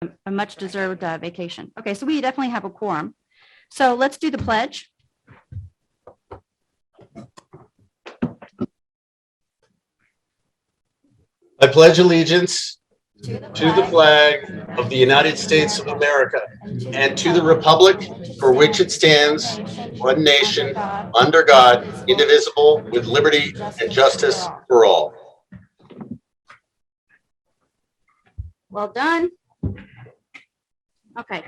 a much deserved vacation. Okay, so we definitely have a quorum. So let's do the pledge. I pledge allegiance to the flag of the United States of America and to the republic for which it stands, one nation, under God, indivisible, with liberty and justice for all. Well done. Okay.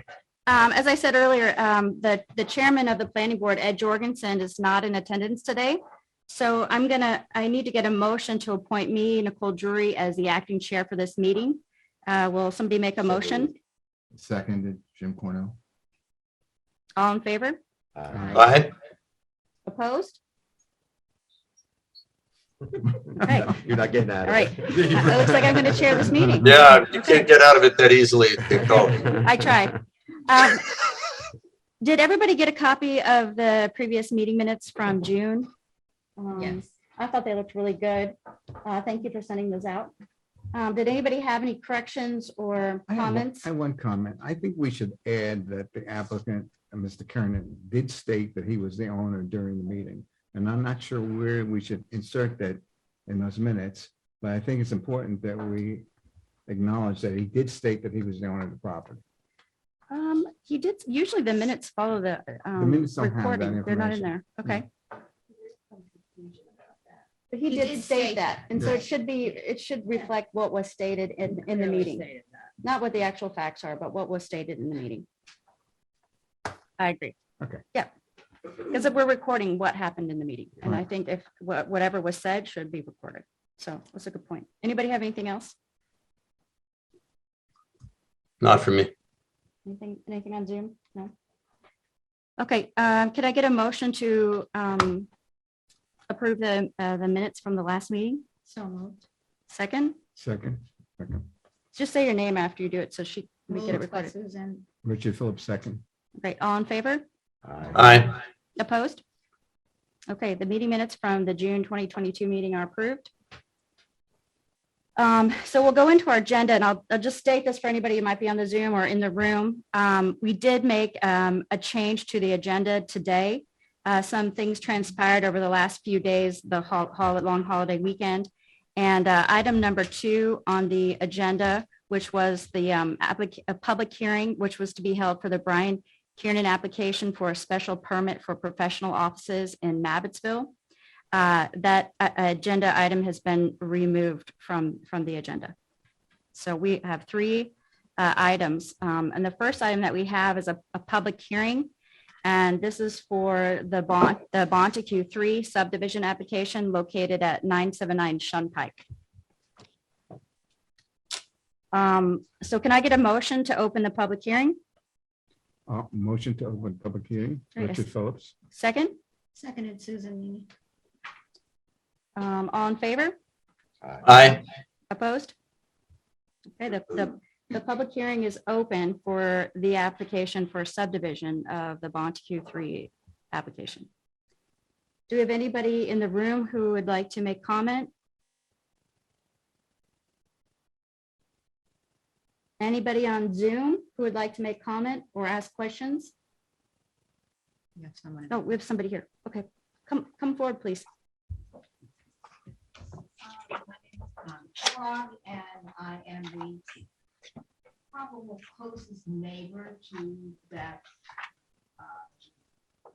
As I said earlier, the chairman of the planning board, Ed Jorgensen, is not in attendance today. So I need to get a motion to appoint me, Nicole Drury, as the acting chair for this meeting. Will somebody make a motion? Seconded, Jim Cornell. All in favor? Aye. Opposed? Okay. You're not getting out All of right. it. It looks like I'm going to chair this meeting. Yeah, you can't get out of it that easily, Nicole. I tried. Did everybody get a copy of the previous meeting minutes from June? Yes. I thought they looked really good. Thank you for sending those out. Did anybody have any corrections or comments? I have one comment. I think we should add that the applicant, Mr. Kernan, did state that he was the owner during the meeting. And I'm not sure where we should insert that in those minutes, but I think it's important that we acknowledge that he did state that he was the owner of the property. He did, usually the minutes follow the minutes don't have that recording. They're not in information. there. Okay. But he He did did state state that. And so it should reflect what was stated in the meeting. Not what the actual facts are, but what was stated in the meeting. I agree. Okay. Yeah. Because if we're recording what happened in the meeting, and I think if whatever was said should be recorded. So that's a good point. Anybody have anything else? Not for me. Anything on Zoom? No? Okay, could I get a motion to approve the minutes from the last meeting? So moved. Second? Second. Just say your name after you do it so we get it Moved by recorded. Susan. Richard Phillips, second. Okay, all in favor? Aye. Opposed? Okay, the meeting minutes from the June 2022 meeting are approved. So we'll go into our agenda, and I'll just state this for anybody who might be on the Zoom or in the room. We did make a change to the agenda today. Some things transpired over the last few days, the long holiday weekend. And item number 2 on the agenda, which was the a public hearing, which was to be held for the Brian Kiernan application for a special permit for professional offices in Mabbittsville. That agenda item has been removed from the agenda. So we have 3 items. And the first item that we have is a public hearing. And this is for the Bonteque 3 subdivision application located at 979 Shunpike. So can I get a motion to open the public hearing? Motion to open public hearing, Yes. Richard Phillips. Second, Seconded Susan Mimi. all in favor? Aye. Opposed? Okay, the public hearing is open for the application for subdivision of the Bonteque 3 application. Do we have anybody in the room who would like to make comment? Anybody on Zoom who would like to make comment or ask questions? You have someone. No, we have somebody here. Okay, come forward, please. Claude, and I am the probable closest neighbor to that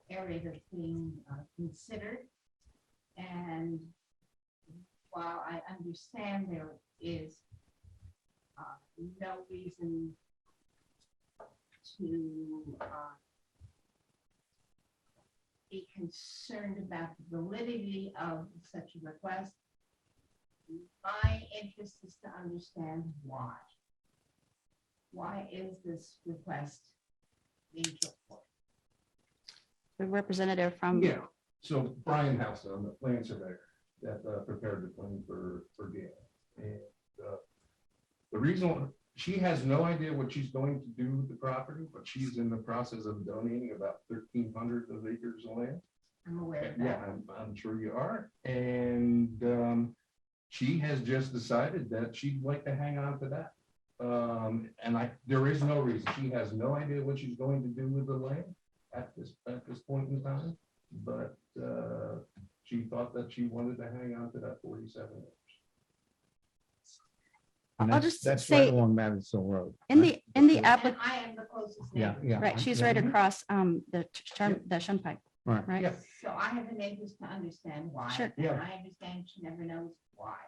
area that's being considered. And while I understand there is no reason to be concerned about the validity of such a request, my interest is to understand why. Why is this request being put forward? The representative from. Yeah, so Brian House, I'm the plan surveyor that prepared the plan for Gail. And the reason, she has no idea what she's going to do with the property, but she's in the process of donating about 1,300 of acres of land. I'm aware of Yeah, that. I'm sure you are. And she has just decided that she'd like to hang on to that. And there is no reason, she has no idea what she's going to do with the land at this point in time. But, she thought that she wanted to hang on to that 47 acres. And I'll that's- just That's say- right along Madison Road. In right? the And applic, I am the closest Yeah, neighbor. yeah. right, she's yeah. right across the Shunpike, Right. right? Yeah. So I have the neighbors to understand why. Sure. And Yeah. I understand she never knows why.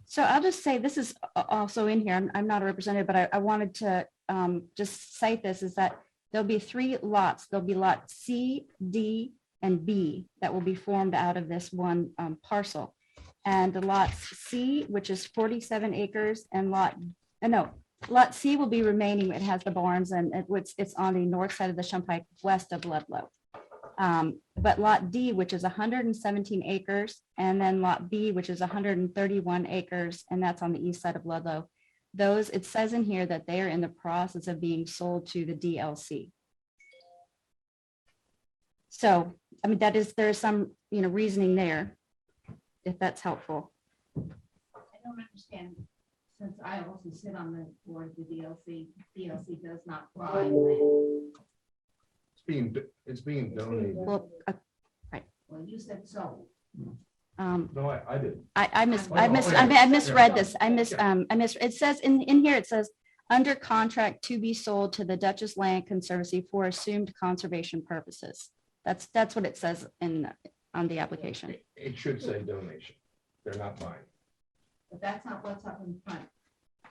So I'll just say, this is also in here, I'm not a representative, but I wanted to just cite this, is that there'll be 3 lots. There'll be lot C, D, and B that will be formed out of this one parcel. And the lot C, which is 47 acres, and lot C will be remaining. It has the barns and it's on the north side of the Shunpike, west of Ludlow. But lot D, which is 117 acres, and then lot B, which is 131 acres, and that's on the east side of Ludlow. Those, it says in here that they are in the process of being sold to the DLC. So, I mean, there's some, reasoning there, if that's helpful. I don't understand, since I also sit on the board of the DLC does not buy land. It's being donated. Well, Well, you said sold. No, I did. I misread this. It says in here, it says, under contract to be sold to the Dutchess Land Conservancy for assumed conservation purposes. That's what it says on the application. It should say donation. They're not buying. But that's not what's up in front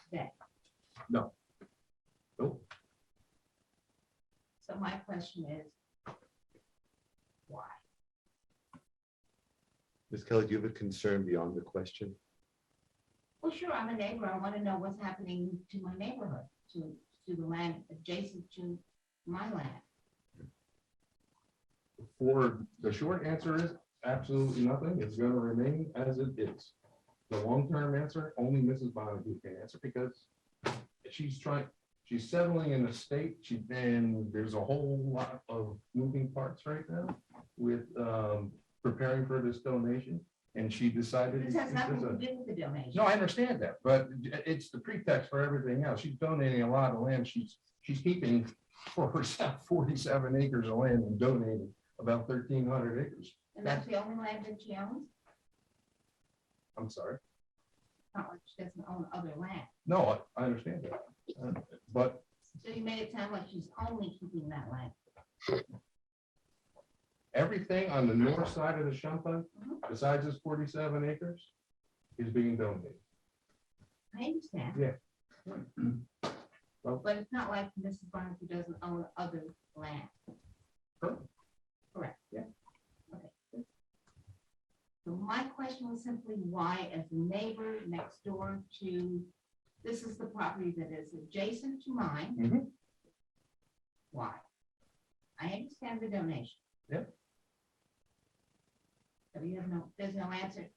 today. Nope. So my question is, why? Ms. Kelly, do you have a concern beyond the question? Well, sure, I'm a neighbor. I want to know what's happening to my neighborhood, to the land adjacent to my land. For the short answer is absolutely nothing. It's going to remain as it is. The long-term answer, only Mrs. Bonnefield can answer because she's settling in the state. And there's a whole lot of moving parts right now with preparing for this donation. And she decided. This has nothing to do with the donation. No, I understand that, but it's the pretext for everything else. She's donating a lot of land. She's keeping for herself 47 acres of land and donating about 1,300 acres. And that's the only land that she owns? I'm sorry. Not like she doesn't own other land. No, I understand that. But So you made it sound like she's only keeping that land. everything on the north side of the Shunpike, besides this 47 acres, is being donated. I understand. Yeah. But it's not like Mrs. Barnes who doesn't own other land. Correct. Correct. Yeah. Okay. So my question was simply why, as a neighbor next door to, this is the property that is adjacent to mine. Mhm. Why? I understand the donation. Yep. So you have there's no answer.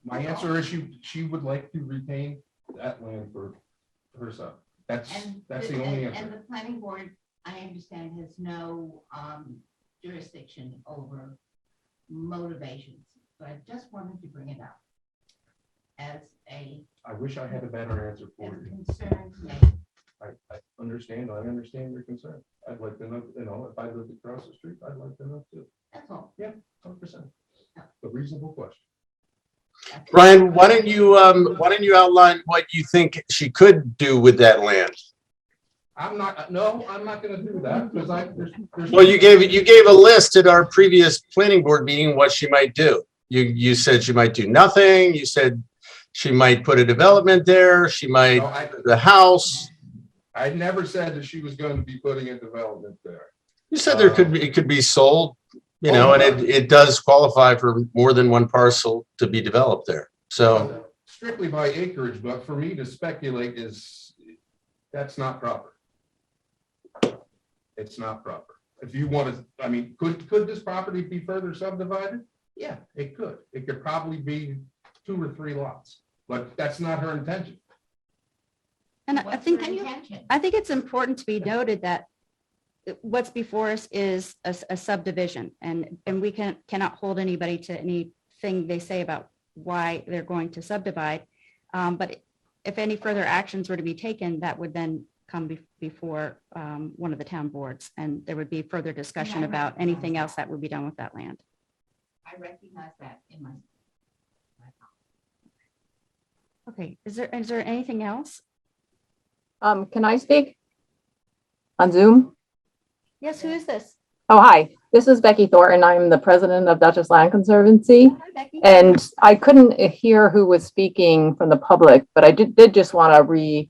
My answer is she would like to retain that land for herself. That's the only And answer. the planning board, I understand, has no jurisdiction over motivations, but I just wanted to bring it up as a I wish I had a better answer for you. concerned neighbor. I understand your concern. I'd like to know, if I lived across the street, I'd like to know too. That's all. 100%. A reasonable question. Brian, why don't you outline what you think she could do with that land? I'm not gonna do that because there's. Well, you gave a list at our previous planning board meeting, what she might do. You said she might do nothing. You said she might put a development there. She might, No, the house. I never said that she was going to be putting a development there. You said it could be sold, and it does qualify for more than one parcel to be developed there. So, Strictly by acreage, but for me to speculate that's not proper. It's not proper. If you want to, could this property be further subdivided? Yeah, it could. It could probably be 2 or 3 lots, but that's not her intention. And I What's think, her intention? I think it's important to be noted that what's before us is a subdivision, and we cannot hold anybody to anything they say about why they're going to subdivide. But if any further actions were to be taken, that would then come before one of the town boards, and there would be further discussion I about recognize anything that. else that would be done with that land. I recognize that in my. Okay, is there anything else? Can I speak? On Zoom? Yes, who is this? Oh, hi. This is Becky Thornton. I'm the president of Dutchess Land Conservancy. Hi, Becky. And I couldn't hear who was speaking from the public, but I did just want to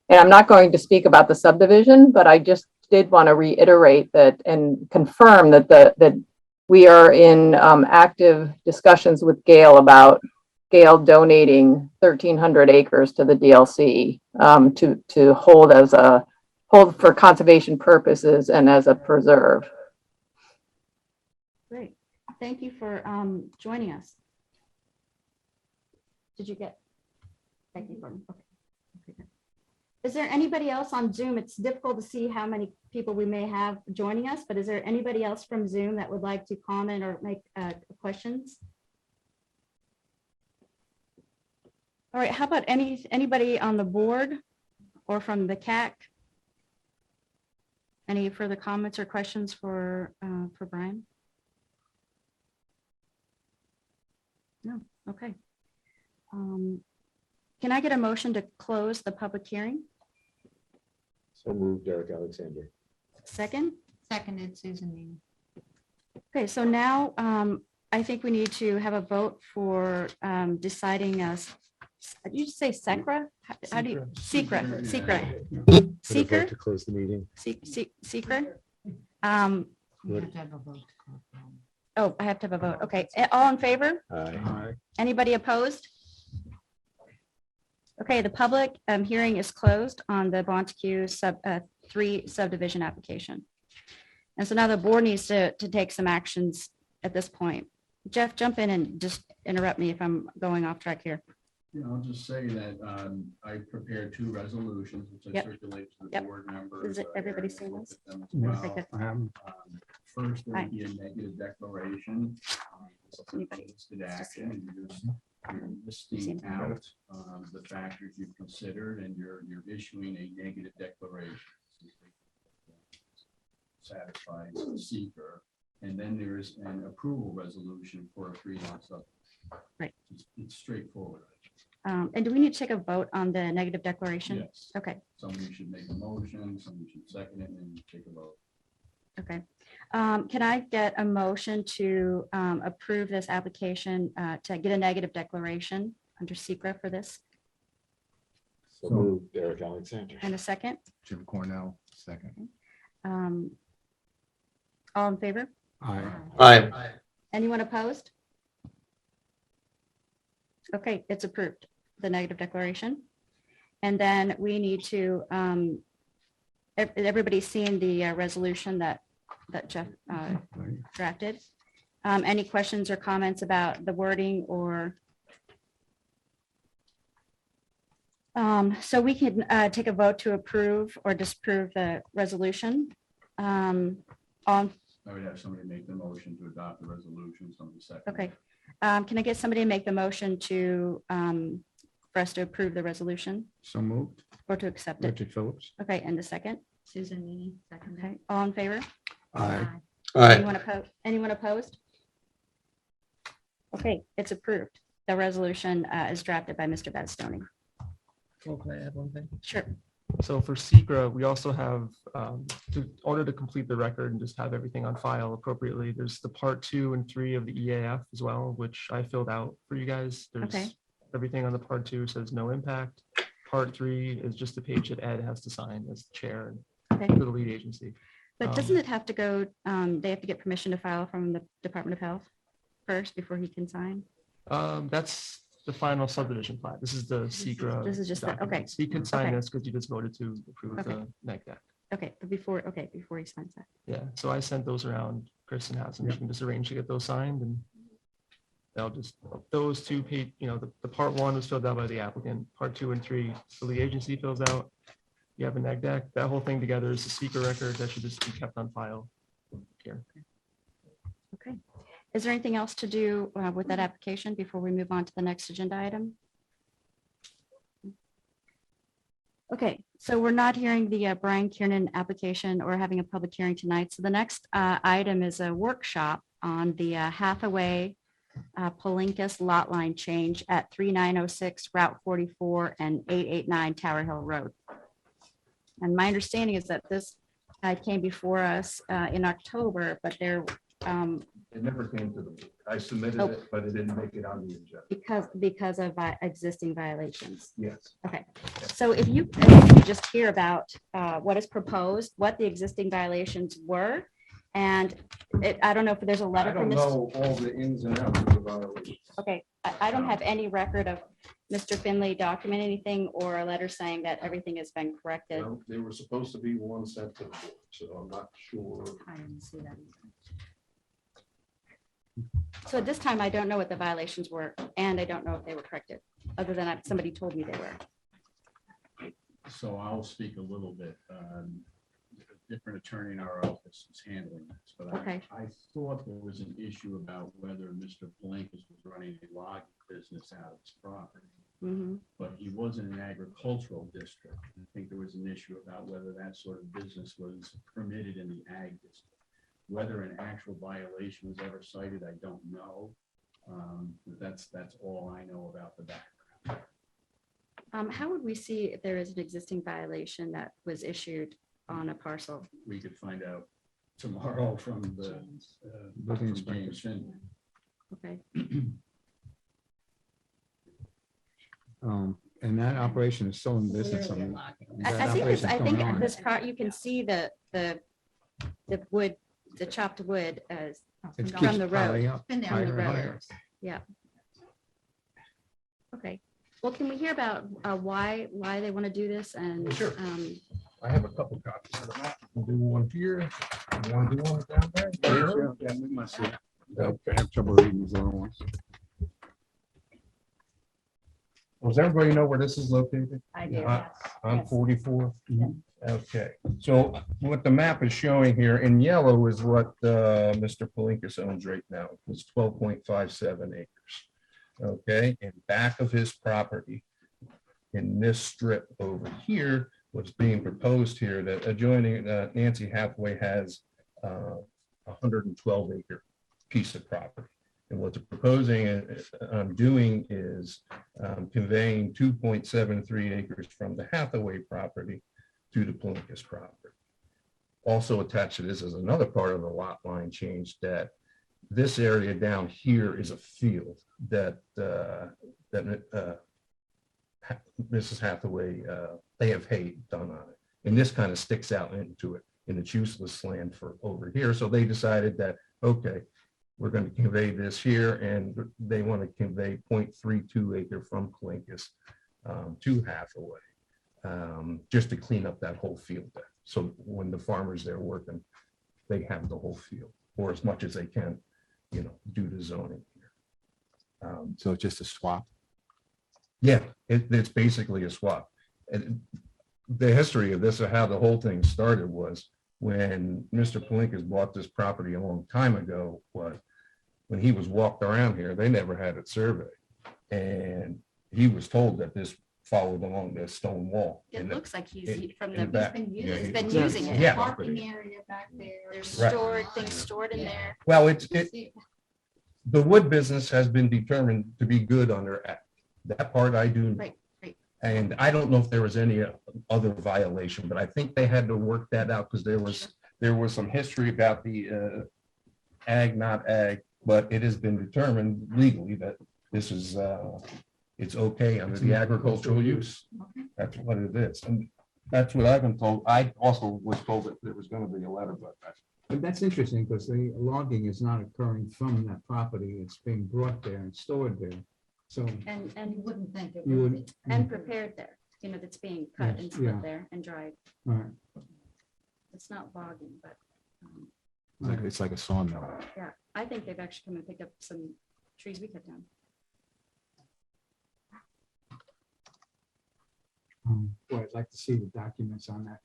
and I'm not going to speak about the subdivision, but I just did want to reiterate that and confirm that we are in active discussions with Gail about Gail donating 1,300 acres to the DLC to hold for conservation purposes and as a preserve. Great. Thank you for joining us. Did you get? Thank you. Gordon. Okay. Okay, good. Is there anybody else on Zoom? It's difficult to see how many people we may have joining us, but is there anybody else from Zoom that would like to comment or make questions? All right, how about anybody on the board or from the CAC? Any further comments or questions for Brian? No, okay. Can I get a motion to close the public hearing? So moved, Eric Alexander. Second? Seconded, Susan Meany. Okay, so now I think we need to have a vote for deciding us. Did you say SECRA? How do you? Secret. Seeker? To close the meeting. Secret? You have to have a vote. Oh, I have to have a vote. Okay, all in favor? Aye. Anybody opposed? Okay, the public hearing is closed on the Montague 3 subdivision application. And so now the board needs to take some actions at this point. Jeff, jump in and just interrupt me if I'm going off track here. Yeah, I'll just say that I prepared 2 resolutions, which I Yep. circulate to the Yep. board members. Is it everybody seen Aaron has this? looked at them as No, well. Okay, good. I haven't. First, there Aye. would be a negative declaration. This is a Anybody? listed action, and you're listing Seen. out the factors you've considered, and you're issuing a negative declaration. Satisfies the seeker, and then there's an approval resolution for a 3-lot subdivision. Right. It's straightforward. And do we need to take a vote on the negative declaration? Yes. Okay, Somebody should make a motion, somebody should second it, and then take a vote. okay. Can I get a motion to approve this application to get a negative declaration under SECRA for this? So moved, Eric Alexander. And a second? Jim Cornell, second. All in favor? Aye. Aye. Anyone opposed? Okay, it's approved, the negative declaration. And then we need to, everybody's seen the resolution that Jeff drafted. Any questions or comments about the wording or? So we can take a vote to approve or disapprove the resolution. On, I would have somebody make the motion to adopt the resolution, somebody second. okay. Can I get somebody to make the motion to, for us to approve the resolution So moved. or to accept it? Richard Phillips. Okay, and the second? Susan Meany, seconded. Okay, all in favor? Aye. Aye. Anyone opposed? Okay, it's approved. The resolution is drafted by Mr. Battistoni. Well, can I add one thing? Sure. So for SECRA, we also have, in order to complete the record and just have everything on file appropriately, there's the part 2 and 3 of the EAF as well, which I filled out for you guys. Okay. There's everything on the part 2 says no impact. Part 3 is just a page that Ed has to sign as chair Okay, for the lead agency. but doesn't it have to go, they have to get permission to file from the Department of Health first before he can sign? That's the final subdivision plat. This is the SECRA. This is just the- okay. documents. He can sign Okay. this because you just voted to approve Okay. the neg deck. Okay, but before he signs that. Yeah, so I sent those around. Kristen has them. She can just arrange to get those signed and they'll just, those 2 page, the part 1 was filled out by the applicant, part 2 and 3, the lead agency fills out. You have a neg deck. That whole thing together is a secret record that should just be kept on file here. Okay. Is there anything else to do with that application before we move on to the next agenda item? Okay, so we're not hearing the Brian Kiernan application or having a public hearing tonight. So the next item is a workshop on the Hathaway Palinkas lot line change at 3906 Route 44 and 889 Tower Hill Road. And my understanding is that this came before us in October, but there, It never came to the, board. I submitted Oh. it, but it didn't make it on the agenda. because of existing violations. Yes. So if you could just hear about what is proposed, what the existing violations were, and I don't know if there's a letter I from don't Mr. know all the ins and outs of the violations. Okay, I don't have any record of Mr. Finley document anything or a letter saying that everything has been corrected. Well, they were supposed to be one sent to the board, so I'm not sure. I didn't see that. So at this time, I don't know what the violations were, and I don't know if they were corrected, other than somebody told me they were. So I'll speak a little bit. A different attorney in our office is handling this, but Okay. I thought there was an issue about whether Mr. Blinkus was running a logging business out of his property, Mhm. but he was in an agricultural district. I think there was an issue about whether that sort of business was permitted in the ag district. Whether an actual violation was ever cited, I don't know. But that's all I know about the background. How would we see if there is an existing violation that was issued on a parcel? We could find out tomorrow from the Building from James inspector. Finley. Okay, And that operation is still in business. Clearly a mean, logging. that I think, operation's I going think on. this part, you can see the wood, the chopped wood as It from keeps the piling road. up, Been there higher for and road. higher. years. Okay, well, can we hear about why they want to do this and? Sure. I have a couple copies of the map. We'll do one here. You want to do one down there? Yeah, we must see. Okay. I have trouble reading these other ones. Does everybody know where this is located? I do. On Yes. 44? Okay, so what the map is showing here in yellow is what Mr. Palinkas owns right now. It's 12.57 acres. Okay, and back of his property in this strip over here, what's being proposed here, that adjoining Nancy Hathaway has a 112 acre piece of property. And what they're proposing doing is conveying 2.73 acres from the Hathaway property to the Palinkas property. Also attached to this is another part of the lot line change, that this area down here is a field that Mrs. Hathaway, they have hay done on it. And this kind of sticks out into it, and it's useless land for over here. So they decided that, okay, we're going to convey this here, and they want to convey 0.32 acre from Palinkas to Hathaway, just to clean up that whole field there. So when the farmers there working, they have the whole field, or as much as they can, due to zoning here. So it's just a swap. Yeah, it's basically a swap. And the history of this, or how the whole thing started, was when Mr. Palinkas bought this property a long time ago, was when he was walked around here, they never had it surveyed. And he was told that this followed along this stone wall. It looks like he's from in the the, back. he's been Yeah. using it. Yeah. Parking area back there. There's Right. stored, things stored in there. Well, the wood business has been determined to be good under Act. That part I do. know. Right, right. And I don't know if there was any other violation, but I think they had to work that out, because there was some history about the ag, not ag, but it has been determined legally that this is, it's okay under the agricultural use. That's what it is. And that's what I've been told. I also was told that there was going to be a letter, but But that's interesting, because the logging is not occurring from that property. It's being brought there and stored there. So And, You wouldn't think it you would would. be. and prepared there, that's being cut and Yes, split yeah. there and dried. All right. It's not logging, but It's like a sawmill. yeah, I think they've actually come and picked up some trees we cut down. Well, I'd like to see the documents on that,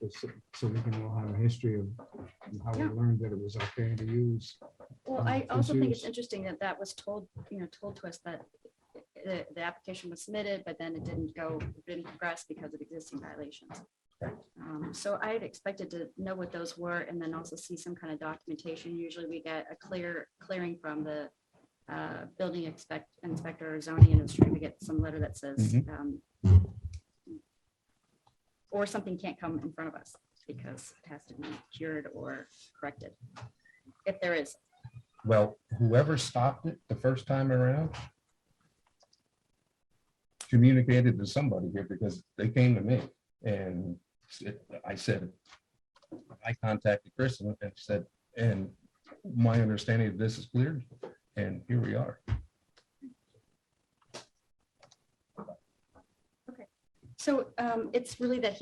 so we can all have a history of how we Yeah. learned that it was okay to use. Well, I for also think it's use. interesting that that was told, told to us that the application was submitted, but then it didn't progress because of existing violations. So I had expected to know what those were and then also see some kind of documentation. Usually we get a clearing from the building inspector or zoning industry. We get some letter that says, or something can't come in front of us because it has to be cured or corrected, if there is. Well, whoever stopped it the first time around communicated to somebody here because they came to me and I said, I contacted Chris and said, and my understanding of this is clear, and here we are. So it's really that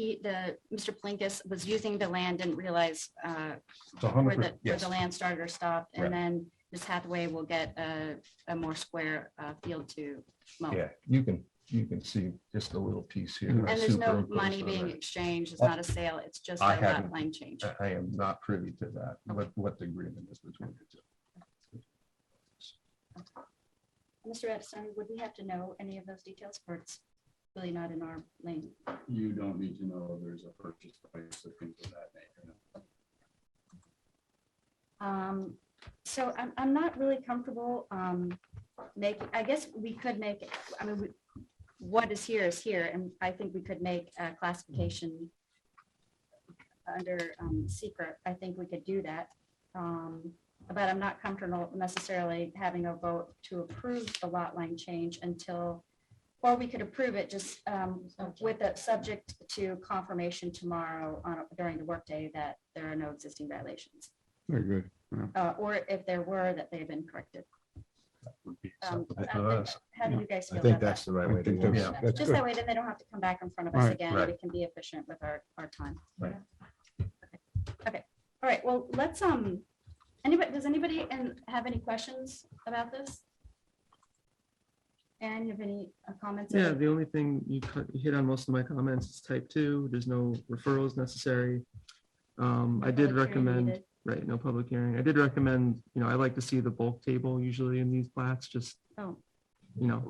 Mr. Plinkus was using the land, didn't realize It's a where hundred, where yes, the land started or stopped, Right. and then Ms. Hathaway will get a more square field to mow. yeah, you can see just a little piece here. And there's no superimposed money on being there. exchanged, it's not a sale, it's just I a lot haven't- line change. I am not privy to that, what the agreement is between the two. Mr. Epstein, would we have to know any of those details, or it's really not in our lane? You don't need to know if there's a purchase price or things of that nature. So I'm not really comfortable I guess we could make, what is here, and I think we could make a classification under secret. I think we could do that. But I'm not comfortable necessarily having a vote to approve the lot line change until, or we could approve it just with a subject to confirmation tomorrow during the workday that there are no existing violations. Very good. Yeah. Or if there were, that they've been corrected. Would be How acceptable to us. do you guys I feel think about that's that? the right I way to think go. that's- Yeah. that's Just good. that way, then they don't have to come back in front of us Right, again. right. We can be efficient with our time. Right. Okay, all right, well, let's, does anybody have any questions about this? And you have any comments? Yeah, the only thing you hit on most of my comments is type 2. There's no referrals necessary. I did Public hearing recommend, needed. right, no public hearing. I did recommend, I like to see the bulk table usually in these plats, just, Oh,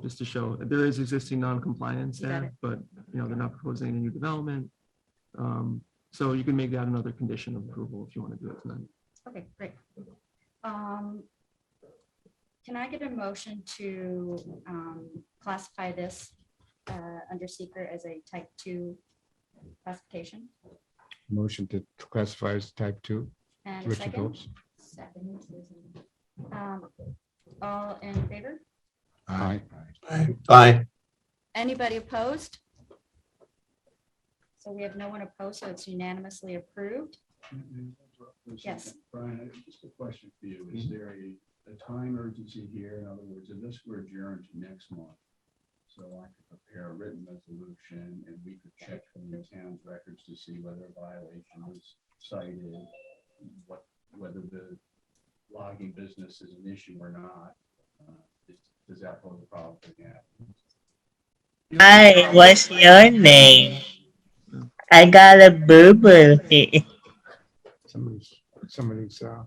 just to show that there is existing non-compliance You got there, it. but, they're not proposing any new development. So you can make that another condition of approval if you want to do it tonight. okay, great. Can I get a motion to classify this under secret as a type 2 classification? Motion to classify as type 2. And a Richard second? Phillips. Second. Susan. All in favor? Aye. Aye. Anybody opposed? So we have no one opposed, so it's unanimously approved. Yes. Brian, just a question for you. Is there a time urgency here? In other words, if this were adjourned to next month, so I could prepare a written resolution and we could check from the town's records to see whether a violation was cited, whether the logging business is an issue or not. Does that pose a problem for the applicant? Hi, what's your name? I got a boo-boo here. Somebody's, The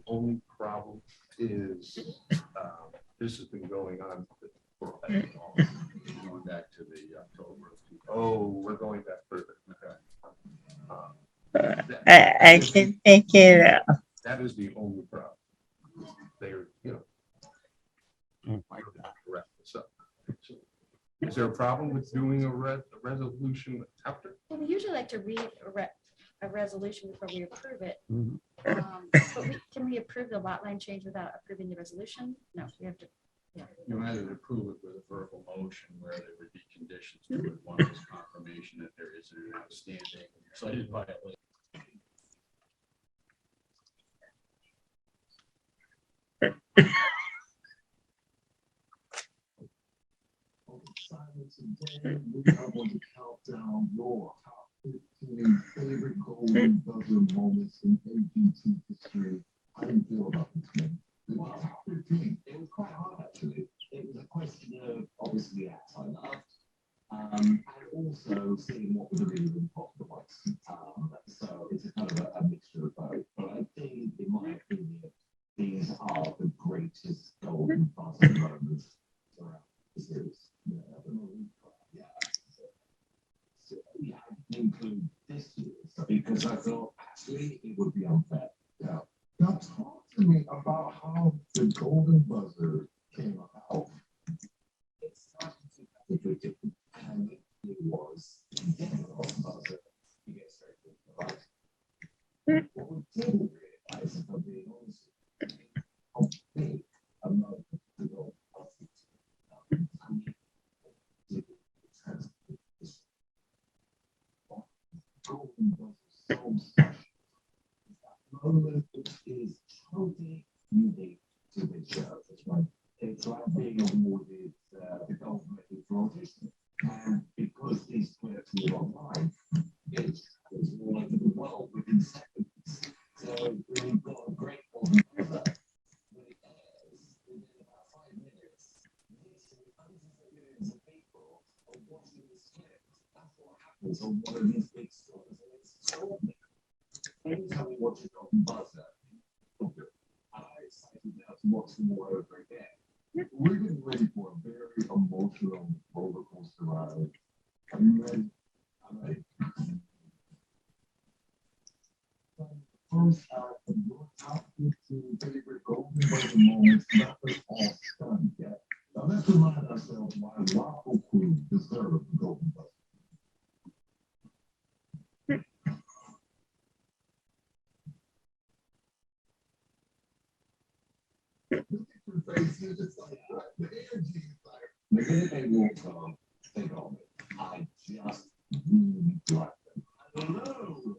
only problem is, this has been going on for a while. Going back to the October. of 2000. Oh, we're going back further. I can take it out. That is the only problem. They're, wrap this up. So, is there a problem with doing a resolution after? Well, we usually like to read a resolution before we approve it. Mhm. But can we approve the lot line change without approving the resolution? No, we have to. You either approve it with a verbal motion where there would be conditions to it. One is confirmation that there is an outstanding cited violation. And also seeing what would have been popular. So it's a kind of a mixture of both. But I think, in my opinion, these are the greatest golden buzzer moments around. Now talk to me about how the golden buzzer came about. It's not and it was the golden buzzer. You get started. What we didn't realize, if I'm being honest, how big amount of the golden buzzer. I mean, golden buzzer so special. Moment is totally unique to the show. That's why it's like being awarded the Gold Medal for audition. And because these clips were online, it's all over the world within seconds. So we've got a great one. When it airs, within about 5 minutes, literally hundreds of millions of people are watching this clip. That's what happens on one of these big stores. And it's extraordinary. Anytime you watch a golden buzzer, I'm excited now to watch them all over again. We're getting ready for a very emotional roller coaster ride. Are you ready? I'm ready. First out of your top 15 favorite golden buzzer moments, that was all stunned yet. Now let's remind ourselves why Waffle Crew deserves the golden buzzer. The minute they walked on, they got me. I just really like them. Hello!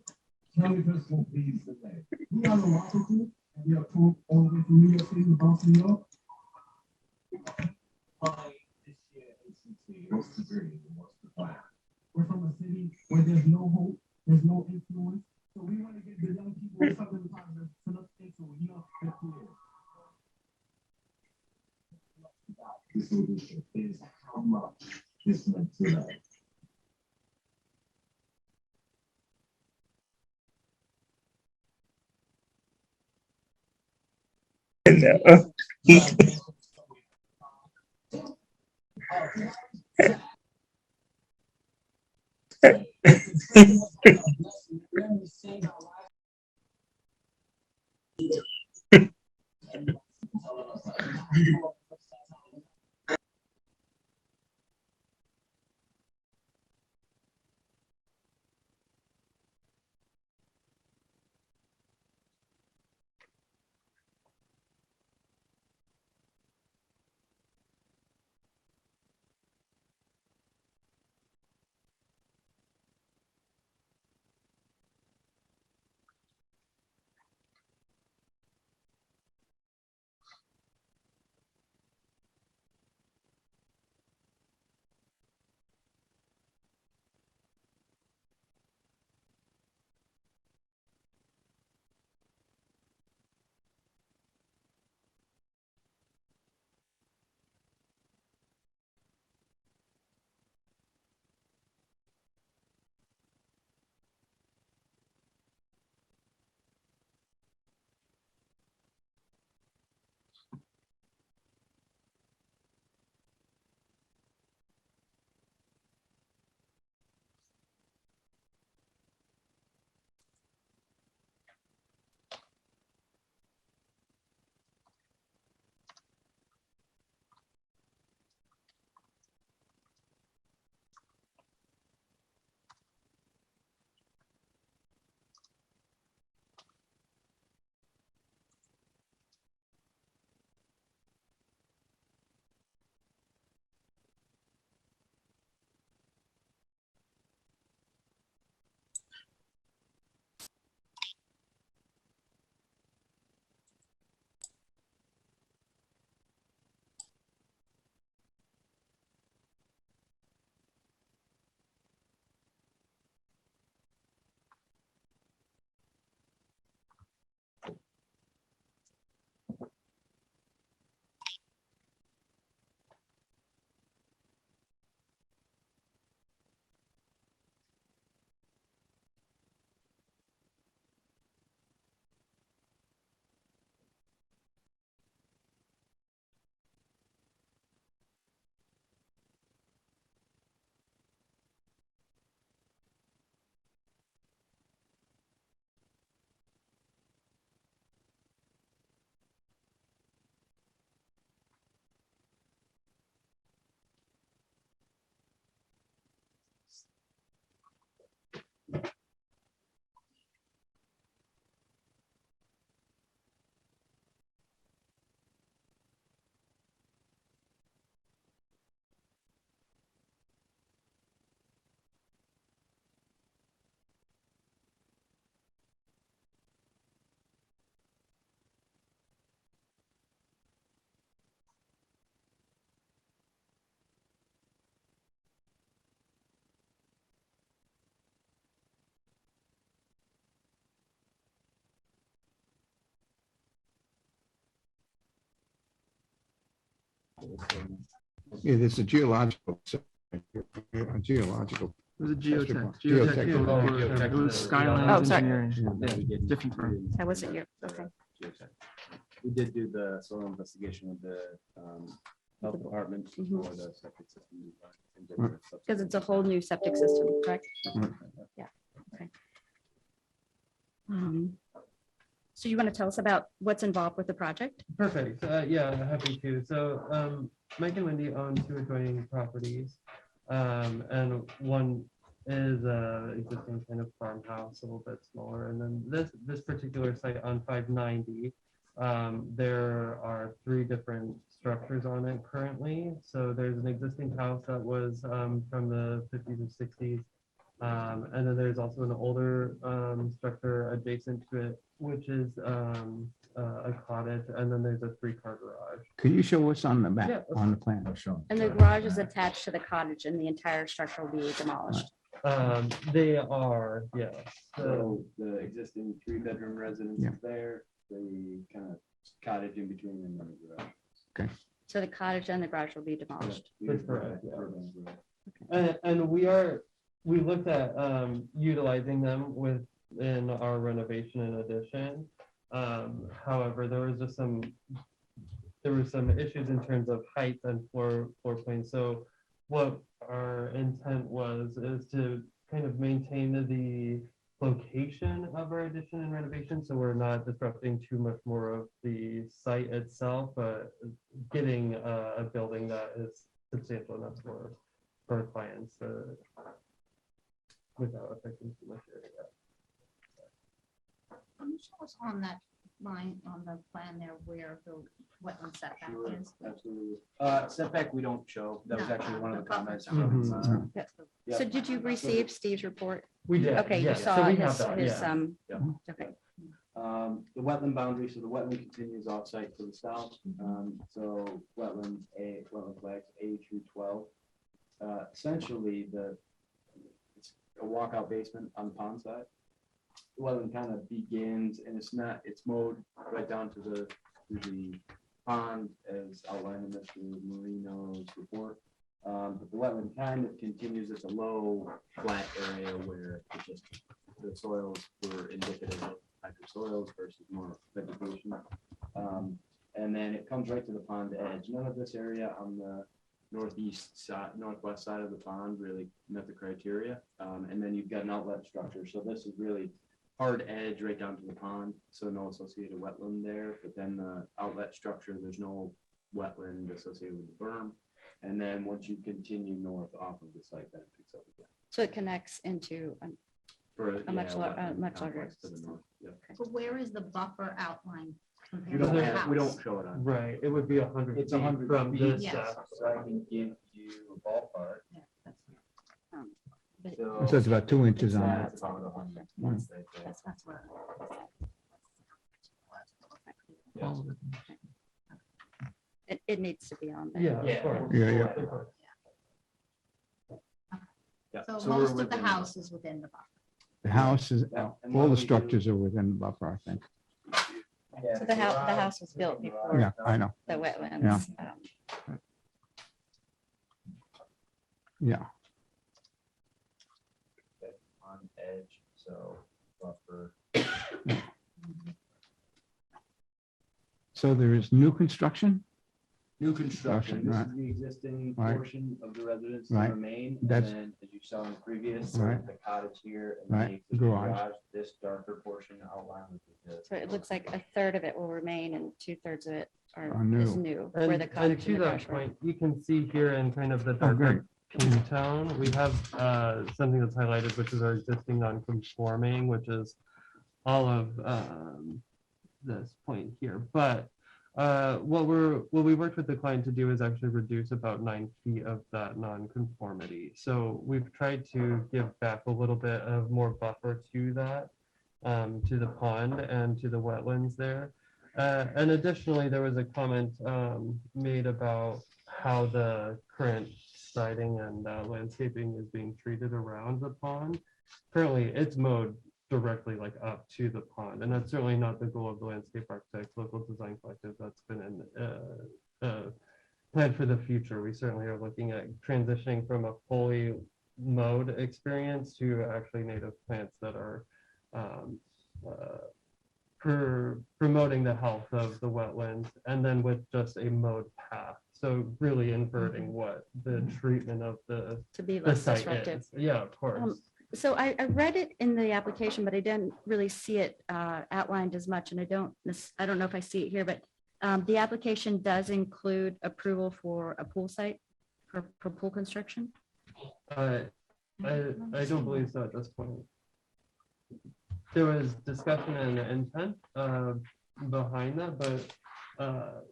Tell me first what please the name. We are the Waffle Crew, and we are from all the way from New York City to Boston, New York. Why this year ACT? What's the dream and what's the plan? We're from a city where there's no hope, there's no influence. So we want to give the young people something positive to look into, you know, their career. This audition is how much this meant to them. Hello. Yeah, it's a geological. A geological. It was a geotech. Geotech. It was Oh, Skyline sorry. Engineering. Different firm. That wasn't you. Okay. We did do the soil investigation with the health department Mhm. for the septic system. Because it's a whole new septic system, correct? Yeah, okay. So you want to tell us about what's involved with the project? Perfect. Yeah, happy to. So Mike and Wendy own 2 adjoining properties. And one is a existing kind of farmhouse, a little bit smaller. And then this particular site on 590, there are 3 different structures on it currently. So there's an existing house that was from the 50s and 60s. And then there's also an older structure adjacent to it, which is a cottage. And then there's a 3-car garage. Can you show us on the back, Yeah. on the plan? And the garage is attached to the cottage and the entire structure will be demolished. They are, yes. So So the existing 3-bedroom residence Yeah. is there, the kind of cottage in between and then the garage. So the cottage and the garage will be demolished. That's correct, yeah. Urban garage. And we looked at utilizing them within our renovation and addition. However, there was some issues in terms of height and floor plane. So what our intent is to kind of maintain the location of our addition and renovation, so we're not disrupting too much more of the site itself, but getting a building that is substantial enough for our clients without affecting too much area. Can you show us on that line, on the plan there, where the wetland setback Sure, is? absolutely. Setback, we don't show. That was No, actually one of the buffer comments. zone. from, Yeah. yeah. So did you receive Steve's report? We did. Okay, you yes. saw So we his, have that, his, yeah. okay. The wetland boundary, so the wetland continues offsite to the south. So wetland flags A through 12. Essentially, it's a walkout basement on the pond side. The wetland kind of begins, and it's mowed right down to the pond as outlined in Mr. Marino's report. But the wetland kind of continues. It's a low, flat area where it just the soils were indicative of hydrosoils versus more vegetation. And then it comes right to the pond edge. None of this area on the northwest side of the pond really met the criteria. And then you've got an outlet structure. So this is really hard edge right down to the pond. So no associated wetland there. But then the outlet structure, there's no wetland associated with the berm. And then once you continue north off of the site, that picks up again. So it connects into, For A much lar- wetland much larger complex to the system. north. Yeah. So where is the buffer outline We compared to don't the have, we house? don't show it on. Right, it would be 100 It's feet 100 from feet. this. Yes. So I can give you a ballpark. Yeah, that's- but So it's about 2 inches on Yeah, that. it's about 100 Mm. feet right there. that's what. Yeah. it needs to be on there. Yeah, Yeah. of course. Yeah, yeah. Of course. Yeah. So we're most of the within- house is within the buffer. The house is, Yeah, and all what the we structures are within the buffer, I think. Yeah, So the house was built before Yeah, I know. the wetlands. Yeah. On edge, so buffer. So there is new construction? New construction, this Right. is the existing Right. portion of the residence that Right. remain, and That's- then, as you saw in previous, Right. the cottage here and Right. the existing Garage. garage, this darker portion outlined with the. So it looks like a third of it will remain and 2/3 of it Are is new. new, where the And cottage to and the that garage were. point, you can see here in kind of the Oh, great. darker pink tone, we have something that's highlighted, which is our existing non-conforming, which is all of this point here. But what we worked with the client to do is actually reduce about 9 feet of that non-conformity. So we've tried to give back a little bit of more buffer to that, to the pond and to the wetlands there. And additionally, there was a comment made about how the current siding and landscaping is being treated around the pond. Currently, it's mowed directly like up to the pond, and that's certainly not the goal of the landscape architects local design collective that's been in plan for the future. We certainly are looking at transitioning from a fully mowed experience to actually native plants that are promoting the health of the wetlands, and then with just a mowed path. So really inverting what the treatment of the To be the less site disruptive. is. Yeah, of course. So I read it in the application, but I didn't really see it outlined as much, and I don't know if I see it here, but the application does include approval for a pool site, for pool construction? I don't believe so at this point. There was discussion and intent behind that, but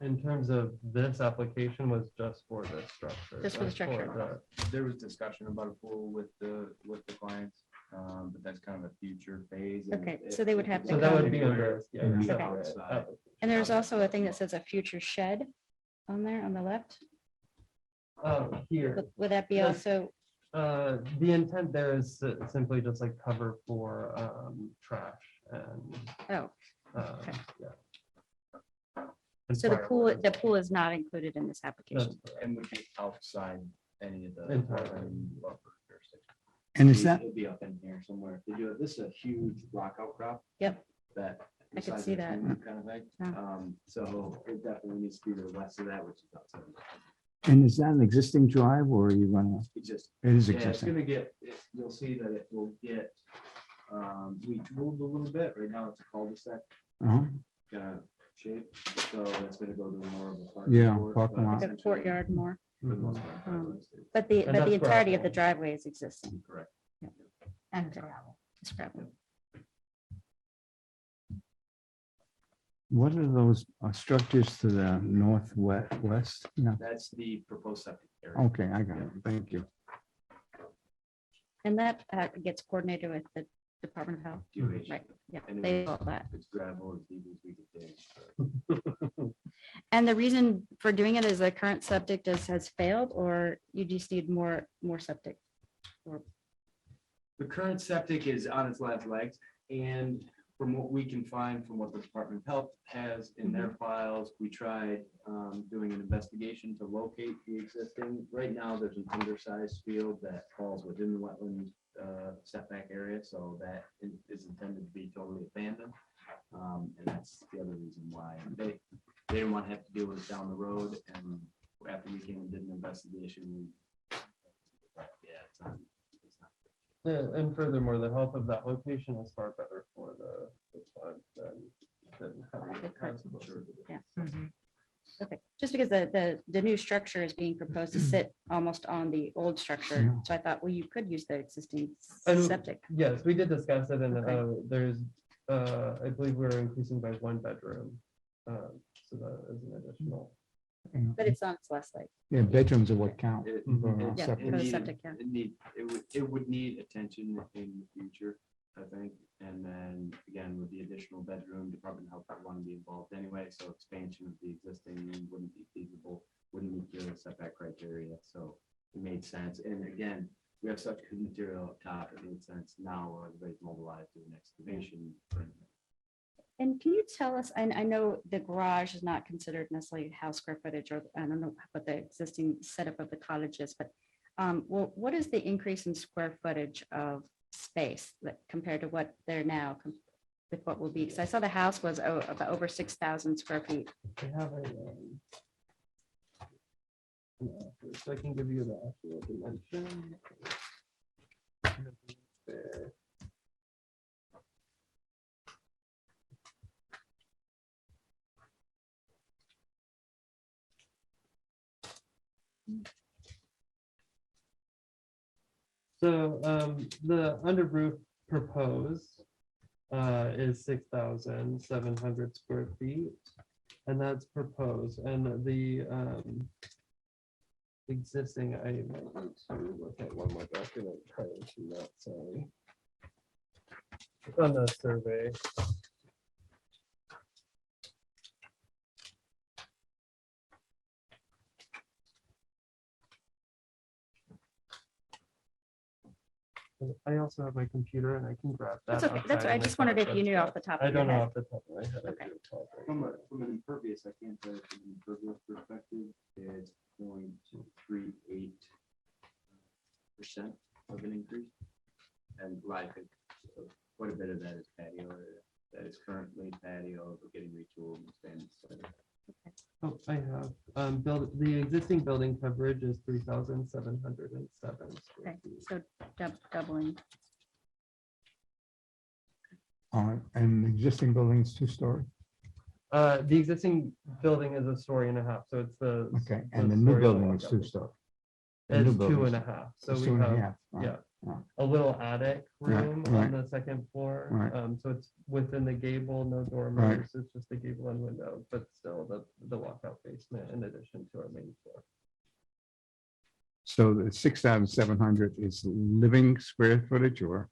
in terms of this application was just for the structure. Just for the structure. There was discussion about a pool with the clients, but that's kind of a future phase. and Okay, if- so they would have to So that come- would be under, yeah, It'd be separate outside. And there's also a thing that says a future shed on there on the left. Here. Would that be Yes. also, The intent there is simply just like cover for trash and. oh, Okay. And so the fireworks. pool is not included in this application? That's And would be outside any of the. Entirely. buffer jurisdiction. And is that, It'd be up in here somewhere. They do it. This is a huge rock outcrop. Yep. That. I could the size see of a that. cube Kind of thing. Yeah. So it definitely needs to be to the west of that, which is outside. and is that an existing drive or are you gonna, It just, it is yeah, it's existing? gonna get, you'll see that it will get retooled a little bit. Right now it's a cul-de-sac Uh-huh. kind of shape. So it's gonna go to more of a parking. Yeah, court, parking but lot. Like a essentially, courtyard more, for the most part, Um, it's but the And that's entirety of the gravel. driveway is existing. Correct. And Okay. gravel. It's gravel. What are those structures to the northwest? No, That's the proposed septic area. okay, I got it. Thank you. And that gets coordinated with the Department of Health, DOH. right? Yeah, And it they was- all that. It's gravel, as deep as we could dig. And the reason for doing it is the current septic has failed, or you just need more septic? Or The current septic is on its last legs, and from what we can find, from what the Department of Health has in their files, we tried doing an investigation to locate the existing. Right now, there's an undersized field that falls within the wetland setback area, so that is intended to be totally abandoned. And that's the other reason why. They didn't want to have to deal with it down the road, and after we came and did an investigation, yeah, it's not. And furthermore, the health of that location is far better for the flood than having it as closer to the- Yeah. Okay, just because the new structure is being proposed to sit almost on the old structure. So I thought, well, you could use the existing And- septic. Yes, we did discuss it, and Okay. there's, I believe we're increasing by 1 bedroom. So that is an additional. But it's on its last leg. Yeah, bedrooms are what count. It- for, it- Yeah, septic. for the need- septic, yeah. It would need attention in the future, I think. And then again, with the additional bedroom, Department of Health would want to be involved anyway, so expansion of the existing wouldn't be feasible, wouldn't meet the setback criteria, so it made sense. And again, we have such good material up top, it made sense. Now everybody's mobilized to an excavation. And can you tell us, I know the garage is not considered necessarily house square footage, or I don't know what the existing setup of the cottage is, but well, what is the increase in square footage of space that compared to what they're now with what will be? Because I saw the house was about over 6,000 square feet. I have a. So I can give you the actual dimension. There. So the under roof proposed is 6,700 square feet, and that's proposed. And the existing, I might need to look at one more document prior to that. Sorry, it's on the survey. I also have my computer and I can grab that. That's okay. That's outside right. I and just I wondered if apologize. you knew off the top I of your don't know head. off the top of my head. I Okay. do apologize. From an impervious, I can't tell you from an impervious perspective, it's 0.38% of an increase. And like, so quite a bit of that is patio area. That is currently patio, we're getting retooled and standing. Oh, I have, the existing building coverage is 3,707. Okay, so doubling. And the existing building's 2-story? The existing building is a story and a half, so it's the. Okay, and the new story on the building is walkout. 2-story? The new It's two building's- and a half, so it's we 2.5, have, right, yeah, right. a little attic Right, room right. on the second floor. Right. So it's within the gable, no dormers, it's just a gable and window, but still the walkout basement in addition to our main floor. So the 6,700 is living square footage or?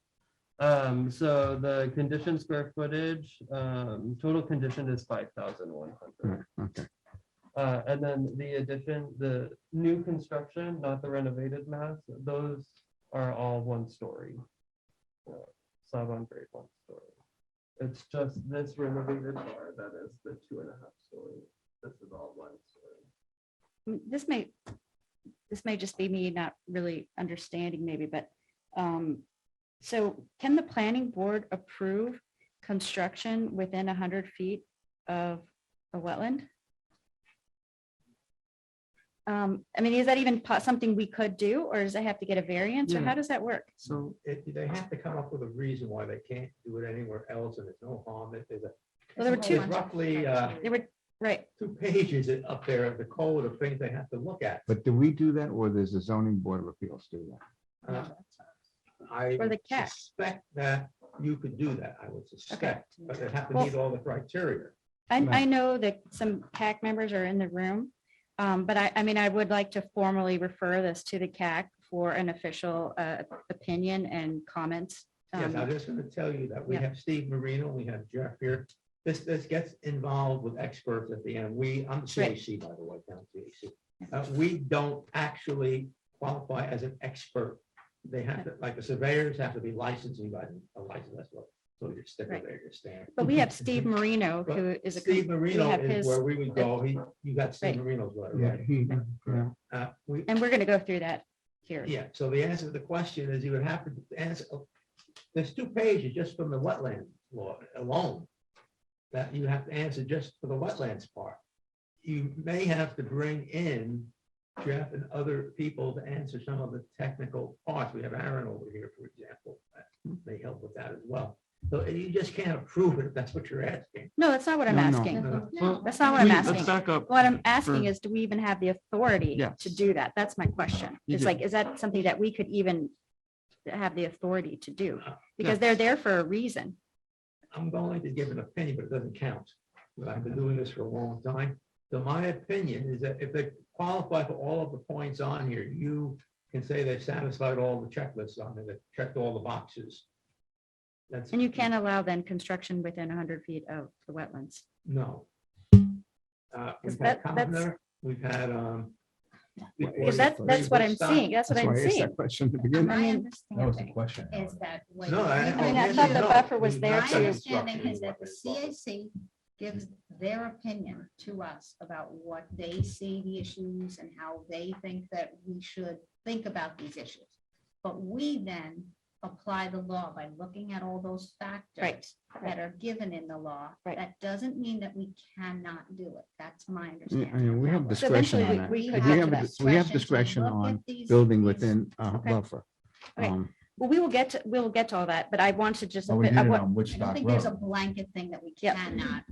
So the conditioned square footage, total conditioned is 5,100. Okay, And then the addition, the new construction, not the renovated mass, those are all 1-story. Slab on grade 1-story. It's just this renovated bar that is the 2.5-story. This is all 1-story. This may just be me not really understanding maybe, but so can the planning board approve construction within 100 feet of a wetland? I mean, is that even something we could do, or does it have to get a variance, or Yeah. how does that work? So They have to come up with a reason why they can't do it anywhere else, and there's no harm. There's Well, there were two, roughly they were, right, 2 pages up there of the code of things they have to look at. but do we do that or does the zoning board of appeals do that? I Or the CAC. suspect that you could do that, I would suspect, but they have to Well- meet all the criteria. I know that some CAC members are in the room, but I mean, I would like to formally refer this to the CAC for an official opinion and comments. Yes, I'm just gonna tell you that we yeah. have Steve Marino, we have Jeff here. This gets involved with experts at the end. I'm CAC, by the way, town CAC. We don't actually qualify as an expert. They have to, like the surveyors have to be licensed, you got a license, that's what, so your sticker Right. there, your stamp. But we have Steve Marino, But who is a. Steve we Marino have is his- where we would go. You got Steve Right. Marino's letter, Yeah, right? yeah. And we're going to go through that here. Yeah, so the answer to the question is you would have to answer, there's 2 pages just from the wetland law alone that you have to answer just for the wetlands part. You may have to bring in Jeff and other people to answer some of the technical parts. We have Aaron over here, for example, that may help with that as well. So you just can't approve it if that's what you're asking. No, that's not what I'm No, no. asking. Well, That's not what I'm let's asking. back up. What I'm asking for- is, do we even have the authority Yes. to do that? That's my question. You It's do. like, is that something that we could even have the authority to do? Because they're there for a reason. I'm going to give an opinion, but it doesn't count. I've been doing this for a long time. So my opinion is that if they qualify for all of the points on here, you can say they've satisfied all the checklists on it, they've checked all the boxes. That's. And you can't allow then construction within 100 feet of the wetlands. No. We've that- had that's- Connor, we've had, Because that's what I'm seeing. That's what That's why I'm I asked seeing. that question at the beginning. My mean, understanding question. is that. when No, I- you- I mean, I yes thought and the no. buffer was We've there not My done to, understanding instructions. is that the CAC gives their opinion to us about what they see the issues and how they think that we should think about these issues. But we then apply the law by looking at all those factors that are given in the law. Right. That doesn't mean that we cannot do it. That's my Yeah, I understanding. mean, we of have how it works. So discretion eventually on that. we We could have, get to a- that. we have to discretion look on at these- building these- within a Okay. buffer. Okay. Um, well, we will get to all that, but I want to just. Oh, we did I it want- on I Woodstock don't think there's a Road. blanket thing that we Yep. cannot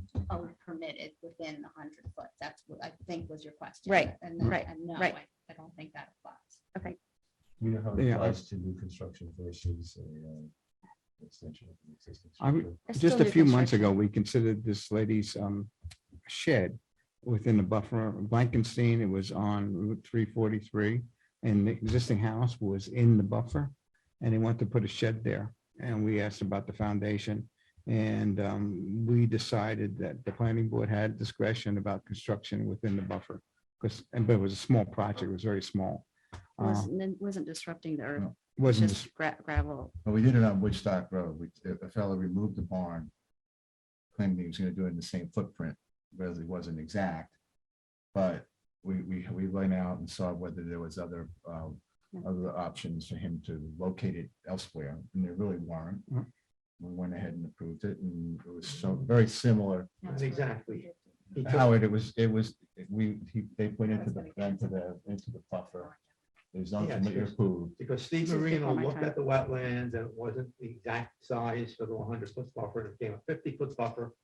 permit it within the 100 foot. That's what I think was your question. Right, And right, and no, right. I don't think that applies. You know how it Yeah. applies to new construction versus extension of the existing. I would- structure. It's Just still a new few months construction. ago, we considered this lady's shed within the buffer. Blankenstein, it was on Route 343, and the existing house was in the buffer, and they wanted to put a shed there. And we asked about the foundation, and we decided that the planning board had discretion about construction within the buffer. But it was a small project, it was very small. Wasn't disrupting the earth. It wasn't, just gravel. well, we did it on Woodstock Road. A fellow removed the barn, claiming he was gonna do it in the same footprint, whereas it wasn't exact. But we went out and saw whether there was other options for him to locate it elsewhere, and there really weren't. We went ahead and approved it, and it was so very similar. Not exactly. He took- Howard, they put into the buffer. There's Yes, nothing that you yes. approved. Because Steve This is Marino before my looked time. at the wetlands and it wasn't the exact size for the 100-foot buffer. It became a 50-foot buffer.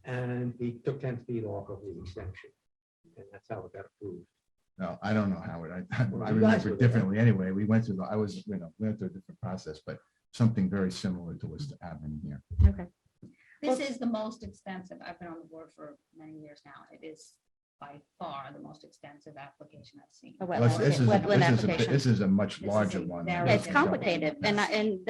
And he took 10 feet off of the extension. And that's how it got approved. No, I don't know, Howard. I Well, you guys remember were it there. differently anyway. We went through the, I was, went through a different process, but something very similar to what's happening here. Okay. This is the most extensive. I've been on the board for many years now. It is by far the most extensive application I've seen. A Well, wetland application. This is a much This is larger a one. very Yeah, it's Yeah. complicated and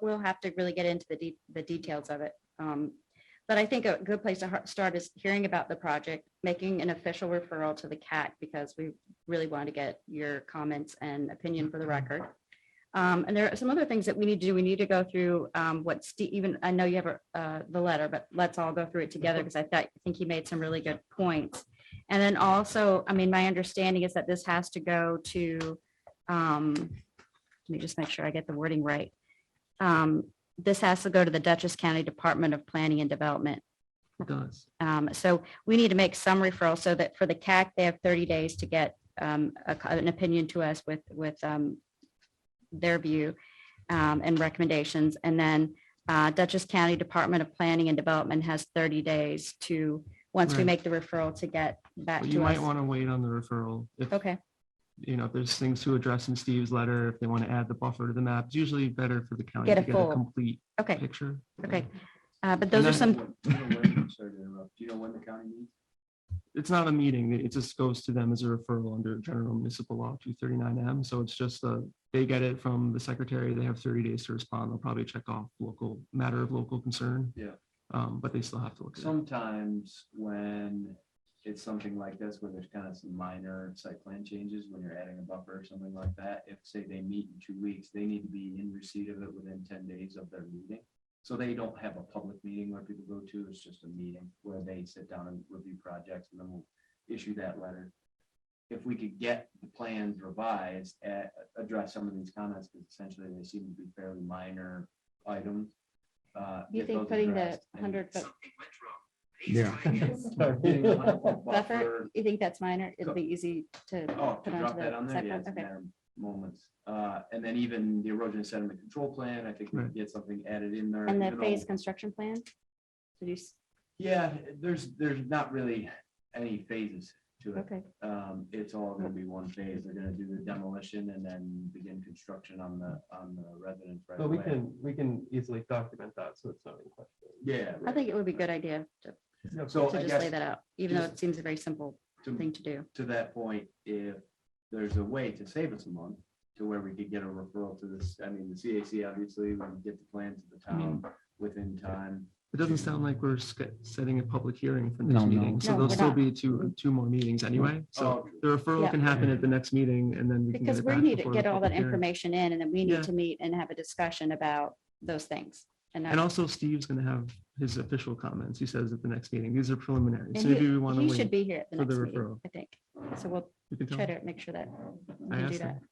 we'll have to really get into the details of it. But I think a good place to start is hearing about the project, making an official referral to the CAC because we really want to get your comments and opinion for the record. And there are some other things that we need to do. We need to go through what Steve, even, I know you have the letter, but let's all go through it together because I think he made some really good points. And then also, I mean, my understanding is that this has to go to, let me just make sure I get the wording right. This has to go to the Dutchess County Department of Planning and Development. It does. So we need to make some referral so that for the CAC, they have 30 days to get an opinion to us with their view and recommendations. And then Dutchess County Department of Planning and Development has 30 days to, once we Right. make the referral, to get back But you to might us. want to wait on the referral. If, Okay, if there's things to address in Steve's letter, if they want to add the buffer to the map, it's usually better for the county Get to a get full- a complete okay, picture. okay. But those are then- some, Sorry to interrupt. Do you know when the county meets? It's not a meeting. It just goes to them as a referral under General Municipal Law 239M. So it's just they get it from the secretary. They have 30 days to respond. They'll probably check off matter of local concern. Yeah. But they still have to look at it. Sometimes when it's something like this, where there's kind of some minor site plan changes, when you're adding a buffer or something like that, if say they meet in 2 weeks, they need to be in receipt of it within 10 days of their meeting. So they don't have a public meeting where people go to, it's just a meeting where they sit down and review projects and then we'll issue that letter. If we could get the plans revised, address some of these comments, because essentially they seem to be fairly minor items. you get think those putting the addressed and- 100-foot Yeah. Start putting a 100-foot buffer, you think that's minor? It'll be easy to Oh, put to onto drop that on the there, site yeah, plan? it's a Okay. matter of moments. And then even the erosion and sediment control plan, I think we could get something added in there. And the even though- phase construction plan? Did you, Yeah, there's not really any phases to it. okay, It's all gonna be one phase. They're gonna do the demolition and then begin construction on the residence right But away. we can easily document that, so it's not in question. Yeah. I think it would be a good idea to So I just guess lay that out, even though just it seems a very simple to- thing to do. to that point, if there's a way to save us a month to where we could get a referral to this, I mean, the CAC, obviously, we can get the plan to the town within time. It doesn't sound like we're setting a public hearing for No, next no. meeting. So No, there'll we're still not. be two more meetings anyway. So Oh, the referral Yeah. can happen at the next meeting and then we can get Because it we back need to before the get all that public hearing. information in and then we Yeah. need to meet and have a discussion about those things. And not- also Steve's going to have his official comments, he says at the next meeting. These are preliminary. and So maybe we want to He should wait. be here at the for the next meeting, referral. I think. So we'll You can try tell. to make sure that we I can do asked that.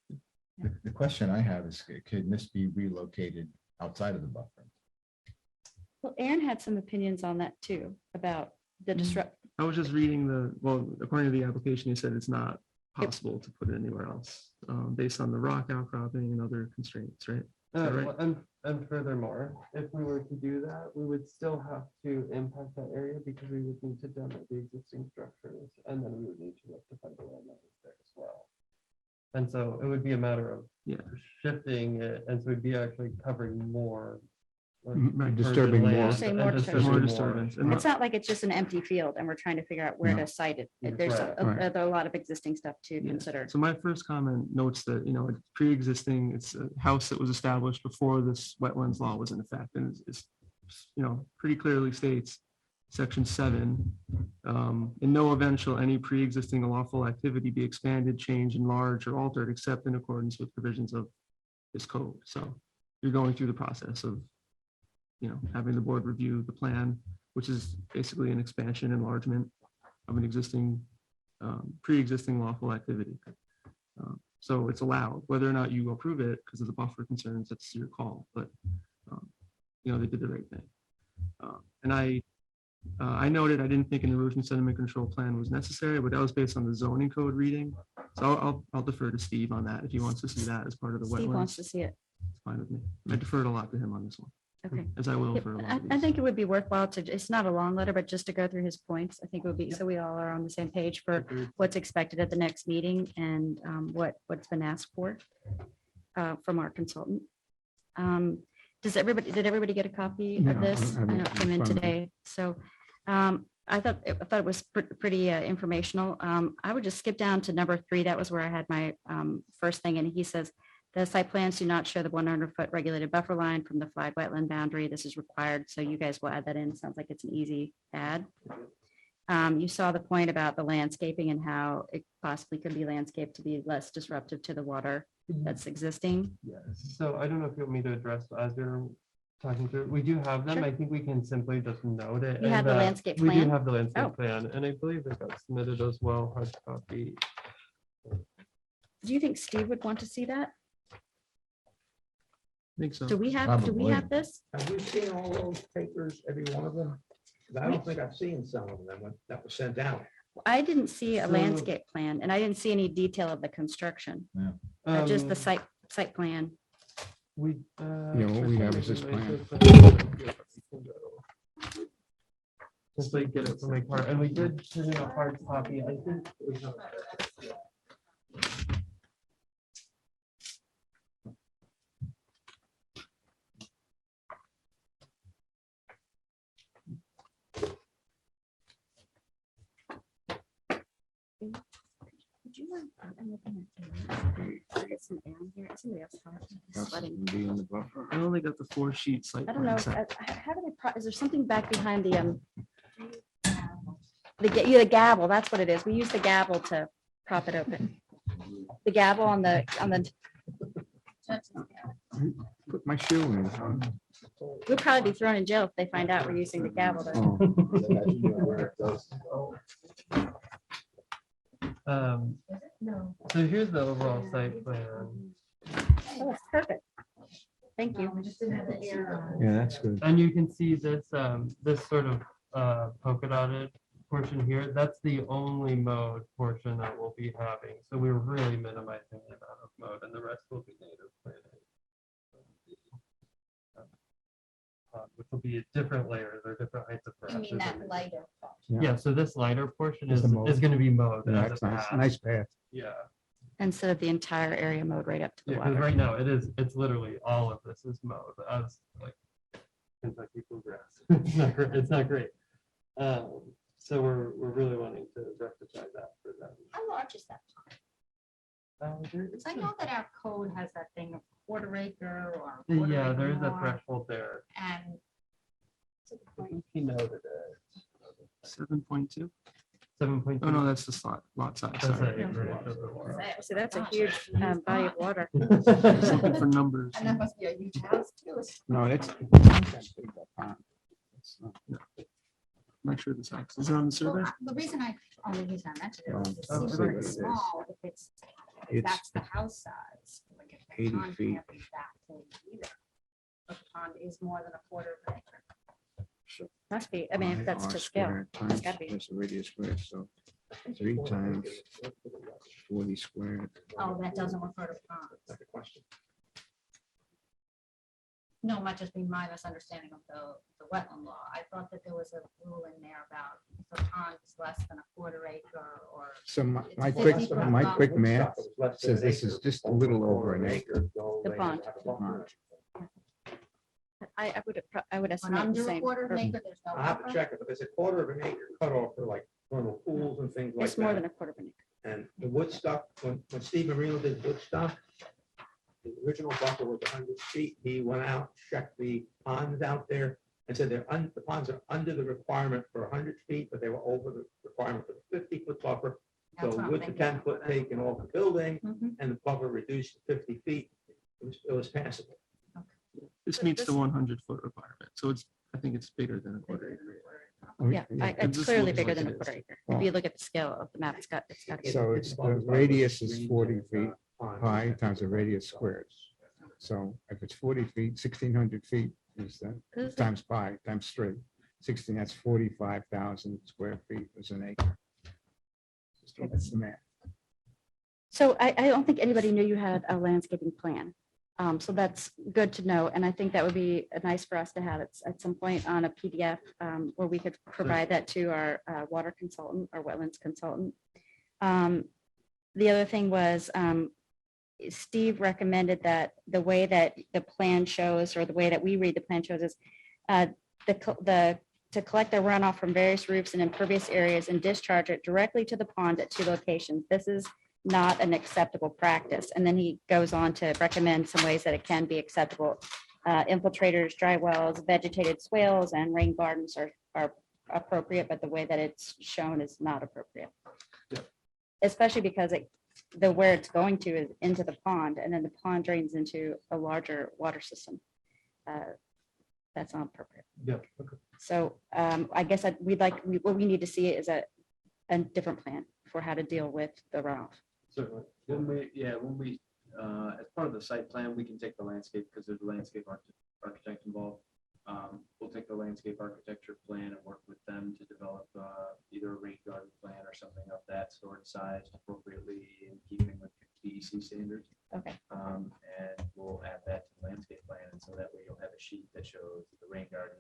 him. The question I have is, can this be relocated outside of the buffer? Well, Aaron had some opinions on that too, about the disrupt, I was just reading according to the application, he said it's not possible to put it anywhere else, based on the rock outcropping and other constraints, right? Is that right? And furthermore, if we were to do that, we would still have to impact that area because we would need to demo the existing structures and then we would need to rectify the land that was there as well. And so it would be a matter of Yeah. shifting it, and so we'd be actually covering more. like, Right. Disturbing urban more. land Say and more disturbing More more. disturbance. And it's not like it's just an empty field and we're trying to figure out where No. to site it. Yeah, There's right. Right. there are a lot of existing stuff to Yeah. consider. So my first comment notes that, it's pre-existing, it's a house that was established before this wetlands law was in effect. And it's pretty clearly states, section 7, in no event shall any pre-existing lawful activity be expanded, changed, enlarged, or altered except in accordance with provisions of this code. So you're going through the process of, having the board review the plan, which is basically an expansion, enlargement of an existing, pre-existing lawful activity. So it's allowed, whether or not you approve it because of the buffer concerns, that's your call, but, they did the right thing. And I noted, I didn't think an erosion sediment control plan was necessary, but that was based on the zoning code reading. So I'll defer to Steve on that if he wants to see that as part of the Steve wants wetlands. to see it. It's fine with me. I deferred a lot to him on this one, Okay. as I will for a lot of I these. think it would be worthwhile to, it's not a long letter, but just to go through his points. I think it would be, so we all are on the same page for Agreed. what's expected at the next meeting and what's been asked for from our consultant. Did everybody get a copy No, of this? I I haven't know it came in in front of me. today, so I thought it was pretty informational. I would just skip down to number 3. That was where I had my first thing, and he says, the site plans do not show the 100-foot regulated buffer line from the flag wetland boundary. This is required, so you guys will add that in. Sounds like it's an easy add. You saw the point about the landscaping and how it possibly could be landscaped to be less disruptive to the water that's existing. Yes, so I don't know if you want me to address as you're talking through. We do have them. Sure. I think we can simply just note it. You have and, the landscape We do plan? have the landscape Oh. plan, and I believe it got submitted as well, hard copy. Do you think Steve would want to see that? I think so. Do we have Probably. this? Have you seen all those papers, every one of them? 'Cause I don't think I've seen some of them that was sent out. I didn't see a So- landscape plan and I didn't see any detail of the construction, just the Um, site plan. We. Yeah, what we have is this plan. Simply get it from my car, and we did turn in a hard copy, I think. it was on- Would you mind- I'm looking at the- Get some air in here. Somebody else talk. It's sweating. Be in the buffer. I only got the 4-sheet site. I don't know. plan set. How do they, is there something back behind the gavel? That's what it is. We use the gavel to prop it open. The gavel on the, Put my shoe in. huh? we'll probably be thrown in jail if they find out we're using the gavel. to- Oh, So here's the overall site plan, Oh, it's perfect. Thank you. yeah, that's good. and you can see this, this sort of polka dotted portion here, that's the only mode portion that we'll be having. So we're really minimizing the amount of mode, and the rest will be native planting. Which will be at different layers or different heights of You grasses. mean that lighter part? Yeah, so this lighter portion Just is the mode. going to be mowed. Yeah, as that's a nice, path. nice path. Yeah, Instead of the entire area mowed right up to the yeah, because water. right now it's literally all of this is mowed as like Kentucky bluegrass. It's not great. So we're really wanting to rectify that for them. How large is that? Because I know that our code has that thing of quarter acre or. quarter Yeah, acre there is a more, threshold there. And He noted it. 7.2. 7.2. Oh, no, that's the lot size. That's Sorry. it, right. So that's a huge body of water. Just looking for numbers. and that must be a huge house too. No, that's. I'm not sure the size. Is it on the survey? Well, the reason only reason I mentioned it is it Oh, seems see very what it is. small if it's, if It's that's the house size. Like if the 80 pond feet. can't be that big either. If the pond is more than a quarter of an acre. Must be, I mean, if that's to scale. Times, gotta be. that's the radius squared, so 3 times 40 squared. Oh, that doesn't refer to pond. That's the question. No, might just be my misunderstanding of the wetland law. I thought that there was a rule in there about if a pond is less than a quarter acre or. So my It's quick, 50 foot my long. quick math It was less than says an this is acre. just a little over an acre. The pond. I would When estimate the under a same. quarter of an acre, there's no. I have to buffer? check it, but there's a quarter of an acre cut off for like vernal pools and things like It's more than that. a quarter of an acre. And the Woodstock, when Steve Marino did Woodstock, the original buffer was 100 feet. He went out, checked the ponds out there and said the ponds are under the requirement for 100 feet, but they were over the requirement for the 50-foot buffer. So That's what I'm with the thinking. 10-foot taken off the building Mhm. and the buffer reduced to 50 feet, It was passable. This meets the 100-foot requirement, so I think it's bigger than a quarter acre. Yeah, it's This clearly looks bigger like than it a is. quarter acre. If you look at the scale of the map, it's got. So it's, the radius is 40 feet pi times the radius squared. So if it's 40 feet, 1,600 feet is that times pi, times 3, 16, that's 45,000 square feet is an acre. So that's the math. So I don't think anybody knew you had a landscaping plan. So that's good to know. And I think that would be nice for us to have it at some point on a PDF where we could provide that to our water consultant or wetlands consultant. The other thing was Steve recommended that the way that the plan shows, or the way that we read the plan shows, is to collect the runoff from various roofs and impervious areas and discharge it directly to the pond at 2 locations. This is not an acceptable practice. And then he goes on to recommend some ways that it can be acceptable. Infiltrators, dry wells, vegetated swales, and rain gardens are appropriate, but the way that it's shown is not appropriate. Especially because where it's going to is into the pond, and then the pond drains into a larger water system. That's not appropriate. Yeah. So I guess what we need to see is a different plan for how to deal with the runoff. Certainly. When we, as part of the site plan, we can take the landscape, because there's a landscape architect involved. We'll take the landscape architecture plan and work with them to develop either a rain garden plan or something of that sort, sized appropriately in keeping with DEC standards. Okay. And we'll add that to the landscape plan, and so that way you'll have a sheet that shows the rain garden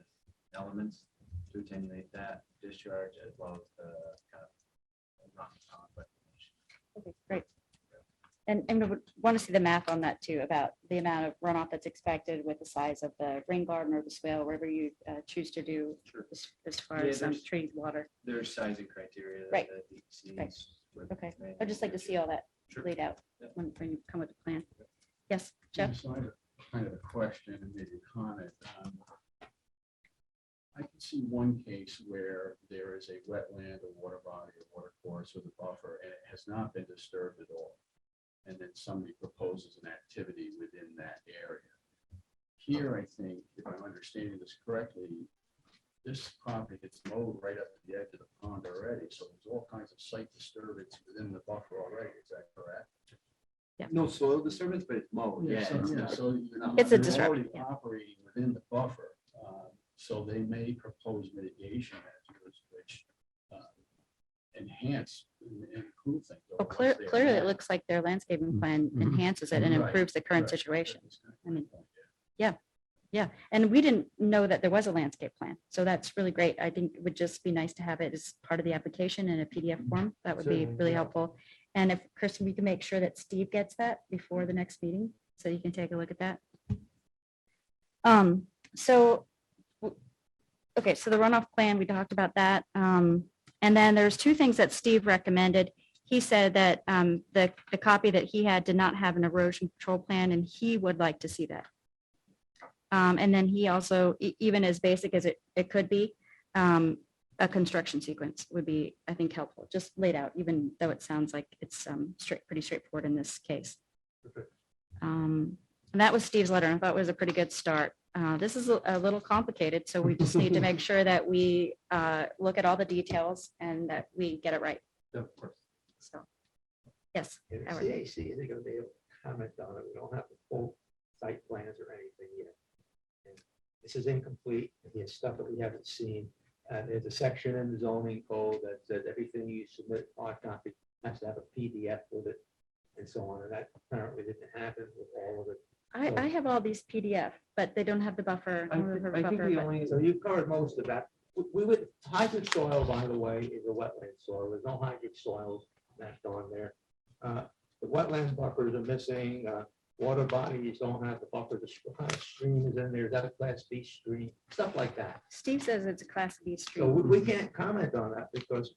elements to attenuate that discharge, as well as the kind of rocky pond reclamation. Okay, great. And we would want to see the math on that too, about the amount of runoff that's expected with the size of the rain garden or the swale, wherever you choose to do as far Yeah, as treating water. There's sizing criteria. that Right. the DEC Right. is with Okay, manual I'd just like to see all that Sure. laid out Yeah. when you come with the plan. Yes, Jeff? So I have kind of a question and maybe a comment. I can see one case where there is a wetland, a water body, a water course with a buffer, and it has not been disturbed at all. And then somebody proposes an activity within that area. Here, I think, if I'm understanding this correctly, this property gets mowed right up to the edge of the pond already, so there's all kinds of site disturbance within the buffer already, is that correct? No soil disturbance, but it's mowed. Yeah, so It's a you're disrupt- already yeah. operating within the buffer, so they may propose mitigation measures which enhance and improve things. over Well, what's there clearly, it now. looks like their landscaping plan Mhm. enhances it and Right, improves the current right. situation. That's kind of I mean, my point, Yeah, and we didn't know that there was a landscape plan. So that's really great. I think it would just be nice to have it as part of the application in a PDF form. That would be Certainly, really yeah. helpful. And if, Kristen, we can make sure that Steve gets that before the next meeting, so you can take a look at that. Okay, so the runoff plan, we talked about that. And then there's 2 things that Steve recommended. He said that the copy that he had did not have an erosion control plan, and he would like to see that. And then he also, even as basic as it could be, a construction sequence would be, I think, helpful, just laid out, even though it sounds like it's pretty straightforward in this case. And that was Steve's letter, and I thought it was a pretty good start. This is a little complicated, so we just need to make sure that we look at all the details and that we get it right. Of course. So, yes. And the Howard. CAC isn't gonna be able to comment on it. We don't have the full site plans or anything yet. And this is incomplete. There's stuff that we haven't seen. There's a section in the zoning code that says everything you submit hard copy has to have a PDF with it and so on. And that apparently didn't happen with all of it. I have all these PDF, but they don't have the buffer. I think buffer, the but- only, So you've covered most of that. We would, hydric soil, by the way, is a wetland soil. There's no hydric soils mapped on there. The wetland buffers are missing. Water bodies don't have the buffer. What kind of stream is in there? Is that a class B stream? Stuff like that. Steve says it's a class B So stream. we can't comment on that because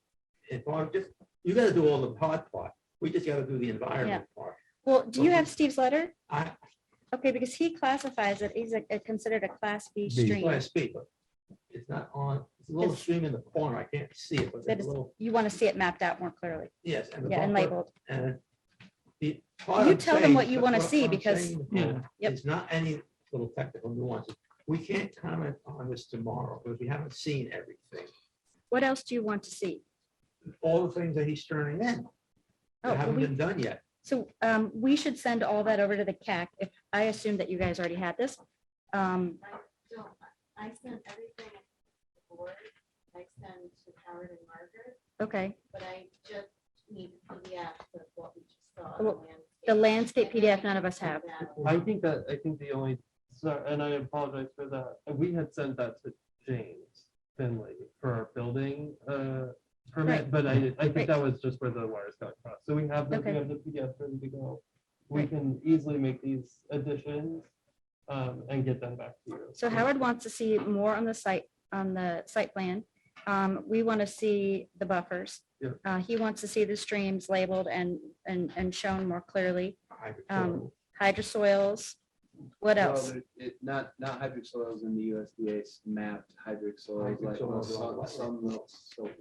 if our, just, you gotta do all the hard part. We just gotta do the environment part. Well, do you have Steve's letter? I, Okay, because he classifies it, he's considered a class B stream. class B, but it's not on, it's a little It's- stream in the corner. I can't see it, but That it's is, a little, you want to see it mapped out more clearly. yes. And the Yeah, and buffer- labeled. And You tell them what you wanna see, because- Yeah. Yep. It's not any little technical nuances. We can't comment on this tomorrow because we haven't seen everything. What else do you want to see? All the things that he's turning in Oh, that well, haven't we- been done yet. So we should send all that over to the CAC. If I assume that you guys already had this. I sent everything to the board. I sent to Howard and Margaret, Okay, but I just need PDF of what we just saw. Well, the landscape PDF none of us have. I think the only, sorry, and I apologize for that, we had sent that to James Finley for our building permit, Right. but I Right. think that was just where the wires got crossed. So we have Okay. the PDF ready to go. We Right. can easily make these additions and get them back to you. So Howard wants to see more on the site plan. We want to see the buffers. Yeah. He wants to see the streams labeled and shown more clearly. Hydrosoils. What else? Well, not hydric soils in the USDA's mapped hydric soils Hydric like soils are all some.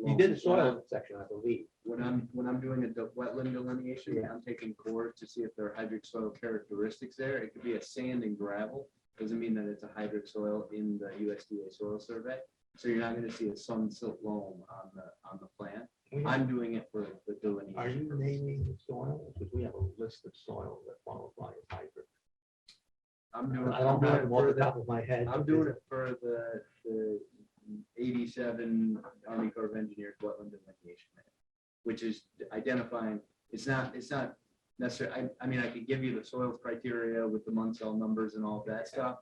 You did the soil section, I believe. When I'm doing a wetland delineation, I'm taking cores to see if there are hydric soil characteristics there. It could be a sand and gravel. Doesn't mean that it's a hydric soil in the USDA soil survey. So you're not gonna see a sun silt loam on the plan. I'm doing it for the delineation. Are you naming the soil? Because we have a list of soils that qualify as hydric. I'm doing. I don't I'm doing have it them off for the the- top of my head. I'm doing it for the 87 Army Corps of Engineers wetland delineation, map, which is identifying, it's not necessarily, I mean, I could give you the soils criteria with the Munsell numbers and all of that stuff.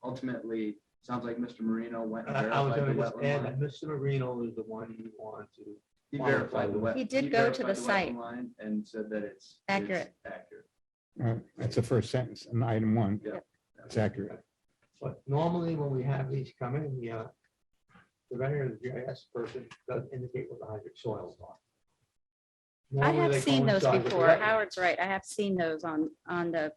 Ultimately, sounds like Mr. Marino went and I was verified the gonna just wetland add line. that Mr. Marino is the one you want to. He verified the wet. He did go to verified the site. wetland line and said that it's Accurate. Accurate. That's the first sentence in item one. Yep. It's accurate. But normally when we have these come in, the surveyor, the GIS person does indicate what the hydric soils are. I Normally have they seen those coincide with the before. wetlands. Howard's right. I have seen those on the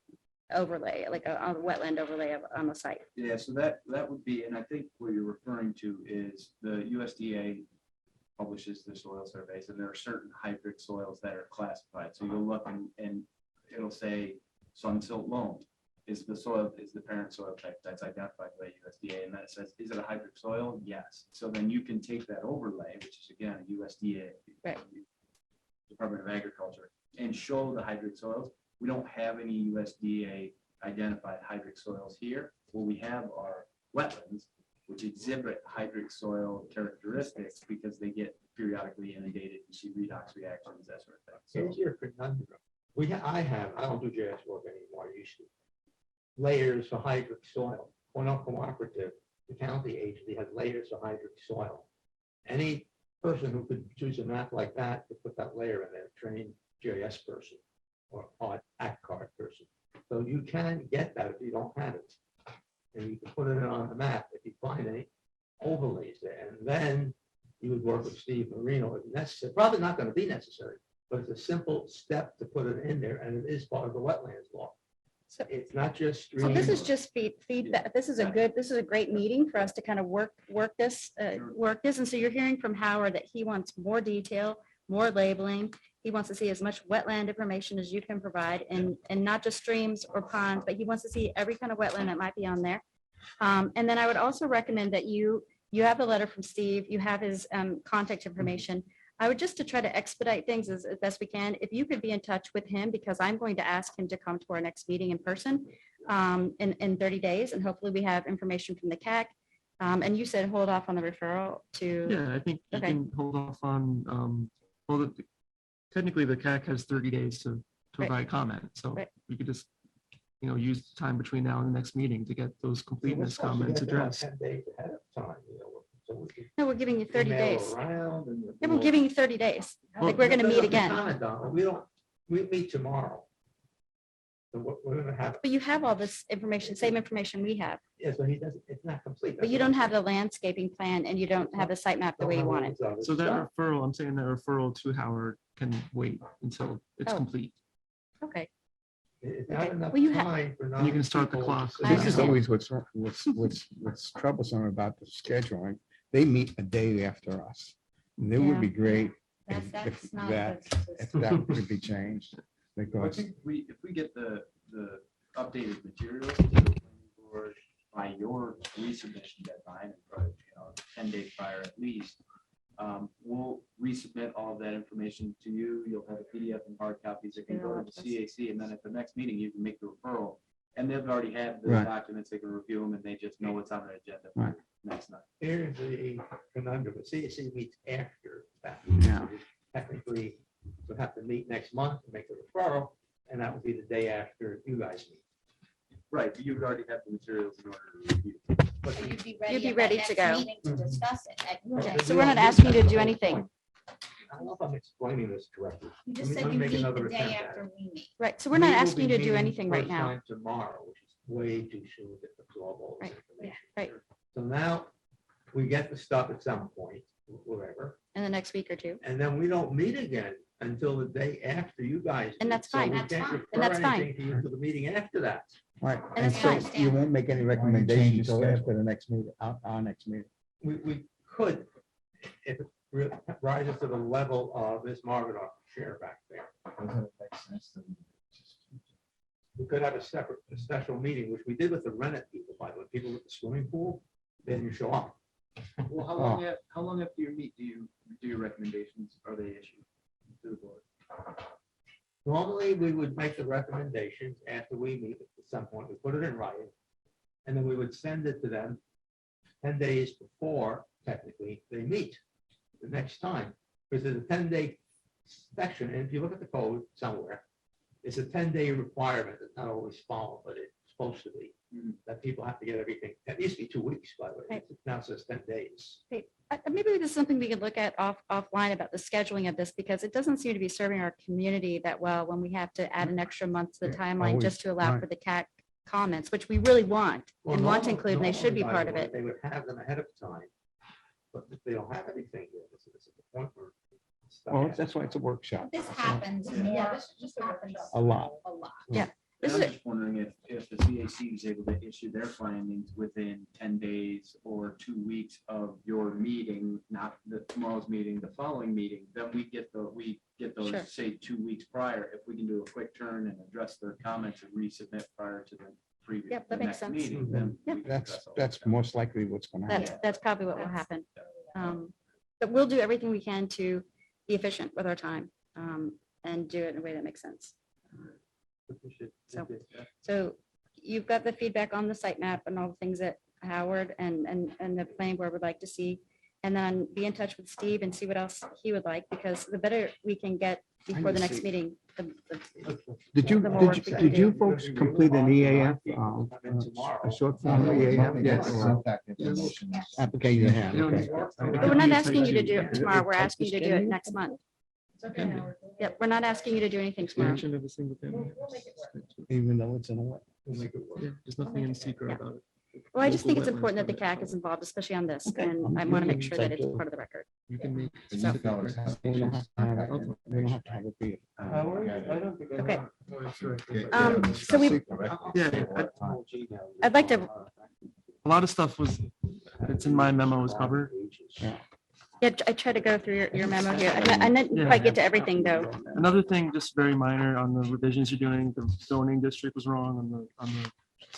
overlay, like on the wetland overlay on the site. Yeah, so that would be, and I think what you're referring to is the USDA publishes the soil surveys, and there are certain hydric soils that are classified. So you'll look and it'll say sun silt loam is the parent soil type that's identified by USDA, and that says, is it a hydric soil? Yes. So then you can take that overlay, which is again a USDA, Right. Department of Agriculture, and show the hydric soils. We don't have any USDA identified hydric soils here. What we have are wetlands, which exhibit hydric soil characteristics because they get periodically inundated. You see redox reactions, that sort of thing. So Here's your conundrum. I don't do GIS work anymore, I used to. Layers of hydric soil. Cornell Cooperative, the county agency has layers of hydric soil. Any person who could choose a map like that to put that layer in there, trained GIS person or act card person. So you can get that if you don't have it. And you can put it on the map if you find any overlays there. And then you would work with Steve Marino if necessary. Probably not going to be necessary, but it's a simple step to put it in there, and it is part of the wetlands law. So- It's not just. So this is streams. just feedback. This is a great meeting for us to kind of work this. And so you're hearing from Howard that he wants more detail, more labeling. He wants to see as much wetland information as you can provide, and not just streams or ponds, but he wants to see every kind of wetland that might be on there. And then I would also recommend that you have the letter from Steve, you have his contact information. I would just to try to expedite things as best we can, if you could be in touch with him, because I'm going to ask him to come to our next meeting in person in 30 days, and hopefully we have information from the CAC. And you said hold off on the referral to. Yeah, I think you Okay. can hold off on, technically the CAC has 30 days to provide comment. So Right. we could just, use the time between now and the next meeting to get those completeness comments addressed. 10 days ahead of time, so we can No, we're giving you 30 email days. around and- Yeah, we're giving you 30 days. Like we're going to Well, meet no, again. comment on it. We meet tomorrow. So we're gonna have, But you have all this information, same information we have, yeah, so he doesn't, it's not complete. but you don't have the landscaping plan and you don't have the site map the way you want it. So that referral, I'm saying that referral to Howard can wait until it's Oh. complete. Okay. It's Okay. not enough Well, you have- time for. And you can start the people clock. to I This sit is down. understand. always what's troublesome about the scheduling. They meet a day after us. And it would be great if That's not that, good. if that could be changed. I because, think if we get the updated materials to the planning board by your resubmission deadline, or, 10 days prior at least, we'll resubmit all of that information to you. You'll have a PDF and hard copies that can go to the CAC, and then at the next meeting, you can make the referral. And they've already had the Right. documents, they can review them, and they just know what's on their agenda Right. for next night. Here's the conundrum. The CAC meets after that. Yeah. Technically, we'll have to meet next month to make the referral, and that will be the day after you guys meet. Right, but you've already had the materials in order to review. But You'd be You'd ready be at ready that to next go. meeting to discuss it at your Okay, next. So we're not asking you to do anything. I don't know if I'm explaining this correctly. You just Let me- said let you me make meet another the day attempt at after it. we meet. Right, so we're not We will asking you be to do meeting anything right first now. time Tomorrow, which is way too soon to absorb all this Right, information. right. So now we get the stuff at some point, whatever, In the next week or two. and then we don't meet again until the day after you guys. And meet. that's So fine. we That's can't fine. refer And that's fine. anything to you to the meeting after that. right, And and it's so fine. you won't make any recommendations until after the next meeting, our next meeting. We could, if it rises to the level of this Margaret our chair back there. We could have a special meeting, which we did with the Rennet people, by the way, people with the swimming pool, they didn't show up. Well, how long after you meet do you do your recommendations? Are they issued to the board? Normally, we would make the recommendations after we meet at some point, we put it in writing. And then we would send it to them 10 days before, technically, they meet the next time. Because there's a 10-day section, and if you look at the code somewhere, it's a 10-day requirement that's not always followed, but it's supposed to be. That people have to get everything, it used to be 2 weeks, by the way, Right. it now says 10 days. Maybe this is something we could look at offline about the scheduling of this, because it doesn't seem to be serving our community that well when we have to add an extra month to the Yeah, timeline always, just to allow right. for the CAC comments, which we really want Well, and want to normal- include, and they should be normally, by part the of way, it. They would have them ahead of time. But if they don't have anything, this is the point where. stuff Well, has- that's why it's a workshop, This happens Yeah, more, this is just a happens workshop. a lot. a lot. Yeah. I This was is, just wondering if the CAC is able to issue their findings within 10 days or 2 weeks of your meeting, not tomorrow's meeting, the following meeting, then we get those, Sure. say, 2 weeks prior. If we can do a quick turn and address their comments and resubmit prior to the previous. Yep, that the makes next sense. meeting, then we can That's, address all that's that. most likely what's gonna happen. that's probably what will happen. But we'll do everything we can to be efficient with our time and do it in a way that makes sense. So- So you've got the feedback on the sitemap and all the things that Howard and the planning board would like to see. And then be in touch with Steve and see what else he would like, because the better we can get before the next meeting. Did you, The more work we can did you do. folks complete an EAF, a short form EAF? Yes. Application you have, okay. But we're not asking you to do it tomorrow. We're asking you to do it next month. Yep, we're not asking you to do anything tomorrow. Expansion of a single family. Even though it's in a what? Yeah, there's nothing in secret Yeah. about it. Well, I just think it's Local important that the wetlands CAC is involved, especially on this, Okay. and I want to make sure that it's part of the record. You can make. So- We don't have to have it, we don't have to have it be. Howard, I don't think I Okay. have- Oh, that's right. So we, Yeah, I'd like to, a lot of stuff was, it's in my memo was covered. yeah, I tried to go through your memo here. I didn't quite get to everything, though. Another thing, just very minor on the revisions you're doing, the zoning district was wrong on the.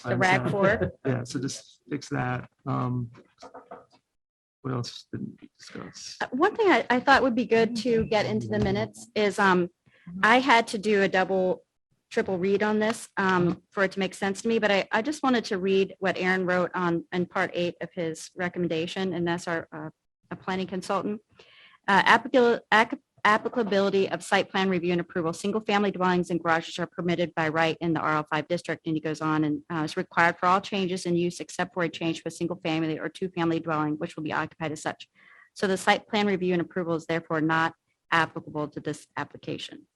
The RAG 4. Yeah, so just fix that. What else didn't we discuss? One thing I thought would be good to get into the minutes is I had to do a triple read on this for it to make sense to me, but I just wanted to read what Aaron wrote in part 8 of his recommendation, and that's our a planning consultant. Applicability of site plan review and approval. Single-family dwellings and garages are permitted by right in the RL5 district. And he goes on and is required for all changes in use except for a change for a single-family or two-family dwelling, which will be occupied as such. So the site plan review and approval is therefore not applicable to this application.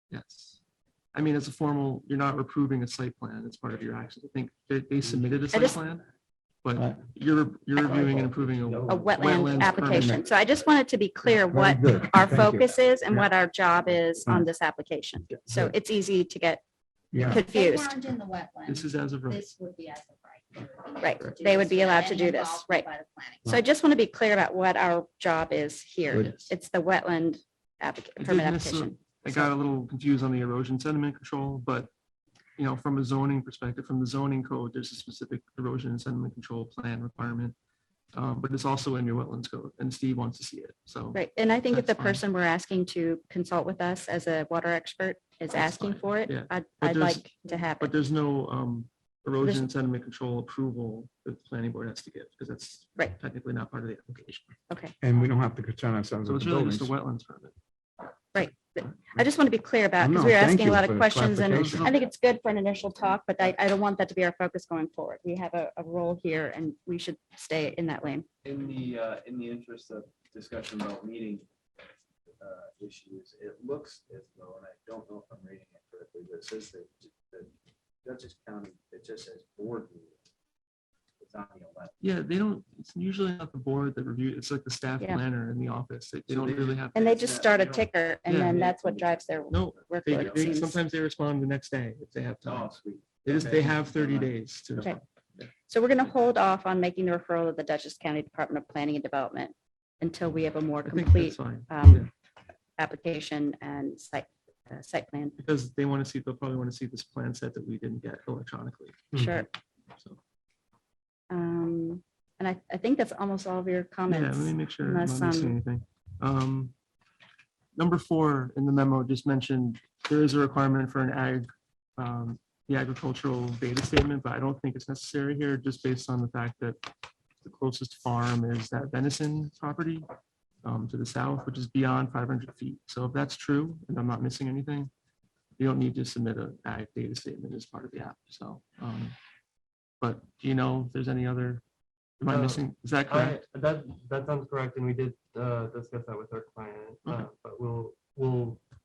Yes. I mean, as a formal, you're not approving a site plan. It's part of your actions. I think they submitted a site just- plan, but you're reviewing and approving A a wetland wetlands application. permit. So I just wanted to be clear Very what good. our Thank you. focus is and Yeah. what our job is on this application. So it's easy to get Yeah. If they confused. weren't in the wetland, This is as of right. this would be as of right. Right, they would be allowed to do this, Involvement right. by the planning. So I just want to be clear about what our job is here. Good. It's the wetland I did permit miss application. I got a little confused on the erosion sediment control, but, you know, from a zoning perspective, from the zoning code, there's a specific erosion and sediment control plan requirement. But it's also in your wetlands code, and Steve wants to see it, so. Right, and I think if the That's fine. person we're asking to consult with us as a water expert is That's asking fine, for it, yeah. I'd But there's- like to have But it. there's no erosion and sediment control approval that the planning board has to give, because that's Right. technically not part of the application. Okay, And we don't have to concern ourselves So with it's the really just buildings. a wetlands permit. right. I just want to be clear about, because No, we were thank asking a you lot for of the questions, and clarification. I think it's good for an initial talk, but I don't want that to be our focus going forward. We have a role here, and we should stay in that lane. In the interest of discussion about meeting issues, it looks as though, and I don't know if I'm reading it correctly, but it says that the Dutchess County, it just says board meeting. It's on the 11th. Yeah, they don't, it's usually not the board that review, it's like the staff Yeah. planner in the office. They So don't they- really have. And they It's just not- start a you don't- ticker, and Yeah. then that's what drives their No, workload, it seems. sometimes they respond the next day if they have Oh, time. sweet. They Okay. have 30 days to. Okay. respond. So we're going to hold off on making the referral to the Dutchess County Department of Planning and Development until we have a more I think complete that's fine. application and site plan. Because they want to see, they'll probably want to see this plan set that we didn't get electronically. Sure. So, And I think that's almost all of your yeah, comments. let me make sure I'm unless, not missing anything. Number 4 in the memo just mentioned there is a requirement for an the agricultural data statement, but I don't think it's necessary here, just based on the fact that the closest farm is that venison property to the south, which is beyond 500 feet. So if that's true, and I'm not missing anything, you don't need to submit a ag data statement as part of the app. So, but do you know if there's any other, am I missing? Is that correct? That sounds correct, and we did discuss that with our client, Okay. but we'll,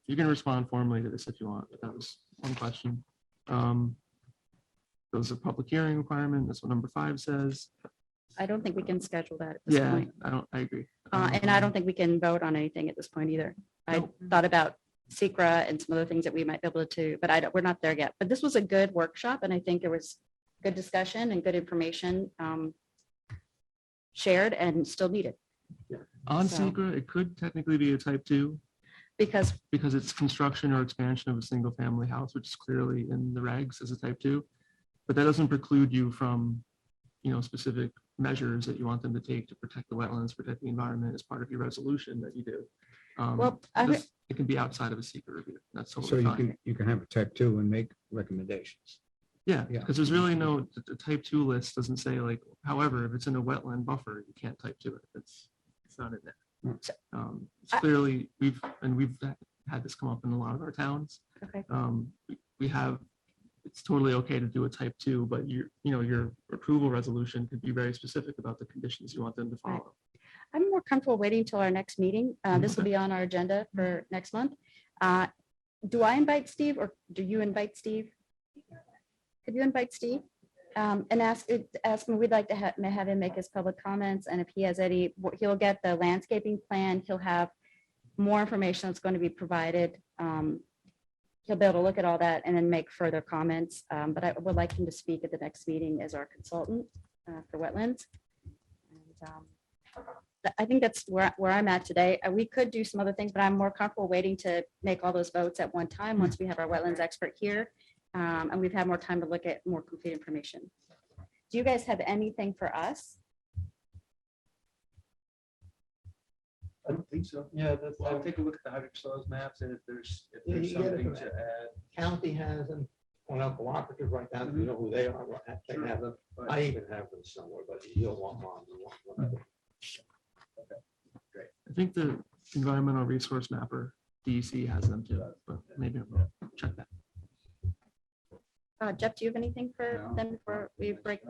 You can respond formally to this if you want, but that was one question. Those are public hearing requirement. That's what number 5 says. I don't think we can schedule that at this Yeah, point. I agree. And I don't think we can vote on anything at this point either. I Nope. thought about Secra and some other things that we might be able to, but we're not there yet. But this was a good workshop, and I think there was good discussion and good information shared and still needed. On So- secret, it could technically be a type 2 Because, because it's construction or expansion of a single family house, which is clearly in the regs as a type 2. But that doesn't preclude you from, specific measures that you want them to take to protect the wetlands, protect the environment as part of your resolution that you do. Well, I heard- It can be outside of a secret review. That's So totally fine. you can have a type 2 and make recommendations. Yeah, Yeah. because there's really no, the type 2 list doesn't say like, however, if it's in a wetland buffer, you can't type 2 it. It's not in there. It's I- clearly, we've had this come up in a lot of our towns. okay, We have, it's totally okay to do a type 2, but your approval resolution could be very specific about the conditions you want them to follow. I'm more comfortable waiting till our next meeting. This will be on our agenda for next month. Do I invite Steve or do you invite Steve? Could you invite Steve? And ask him, we'd like to have him make his public comments, and if he has any, he'll get the landscaping plan, he'll have more information that's going to be provided. He'll be able to look at all that and then make further comments, but I would like him to speak at the next meeting as our consultant for wetlands. And I think that's where I'm at today. We could do some other things, but I'm more comfortable waiting to make all those votes at one time, once we have our wetlands expert here. And we've had more time to look at more complete information. Do you guys have anything for us? I don't think so. yeah, I'll take a look at the hydric soils maps, and if there's Yeah, you get it something from to that. add. County has them, on our cooperative right now, you know who they are, they have them. I even have them somewhere, but you don't want mine, you want one. I think the environmental resource mapper, DEC has them too, but maybe I'll check that. Jeff, do you have anything for No. them before we break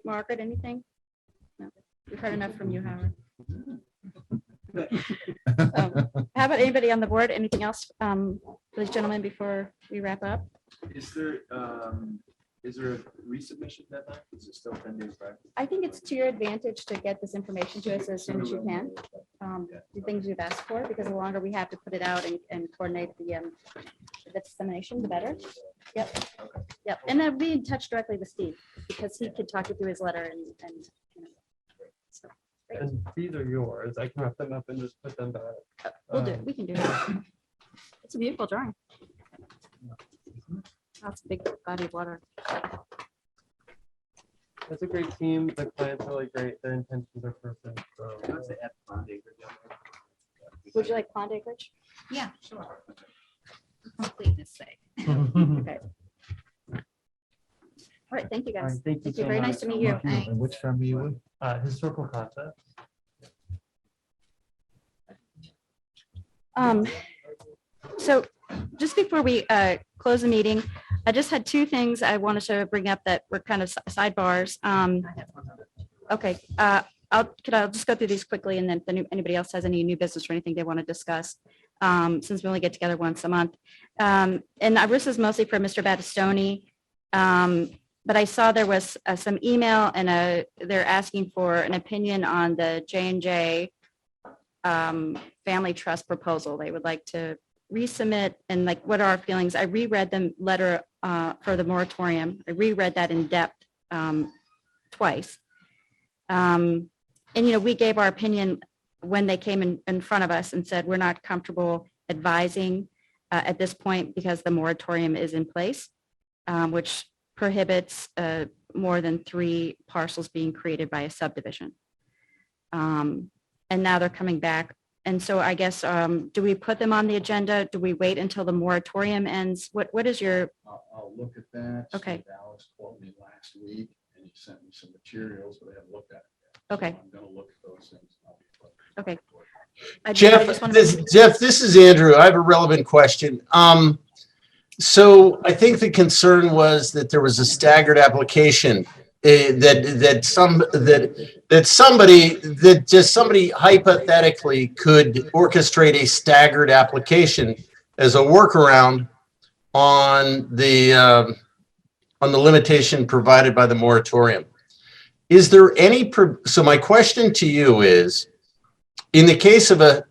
Margaret, anything? No, we've heard enough from you, Howard. How about anybody on the board? Anything else for these gentlemen before we wrap up? Is there a resubmission deadline? Is it still 10 days back? I think it's to your advantage to get this information to us as soon as you can. The things you've asked for, because the longer we have to put it out and coordinate the dissemination, the better. Yep, and I'll be in touch directly with Steve, because he could talk you through his letter and. So, great. And these are yours. I can wrap them up and just put them back. We'll do, we can do that. It's a beautiful drawing. That's a big body of water. It's a great team. The clients are like great. Their intentions are perfect. So. Would you like pond acreage? Yeah, sure. For completeness sake. Okay. All right, thank you All right, guys. thank you so Very much. nice to meet you. Thanks. And which firm are you with? Historical concept. So just before we close the meeting, I just had two things I wanted to bring up that were kind of sidebars. Okay, I'll just go through these quickly, and then if anybody else has any new business or anything they want to discuss, since we only get together once a month. And this is mostly for Mr. Battistoni. But I saw there was some email and they're asking for an opinion on the J&J Family Trust proposal. They would like to resubmit, and like, what are our feelings? I reread the letter for the moratorium. I reread that in depth twice. And, we gave our opinion when they came in front of us and said, we're not comfortable advising at this point because the moratorium is in place, which prohibits more than 3 parcels being created by a subdivision. And now they're coming back. And so I guess, do we put them on the agenda? Do we wait until the moratorium ends? What is your, I'll look at that. Okay. Steve Alice called me last week and he sent me some materials, but I haven't looked at it yet. So Okay. I'm gonna look at those things. and I'll be quick. Okay. I Jeff, just wanna- this is Andrew. I have a relevant question. So I think the concern was that there was a staggered application, that somebody hypothetically could orchestrate a staggered application as a workaround on the limitation provided by the moratorium. Is there any, so my question to you is, in the case of a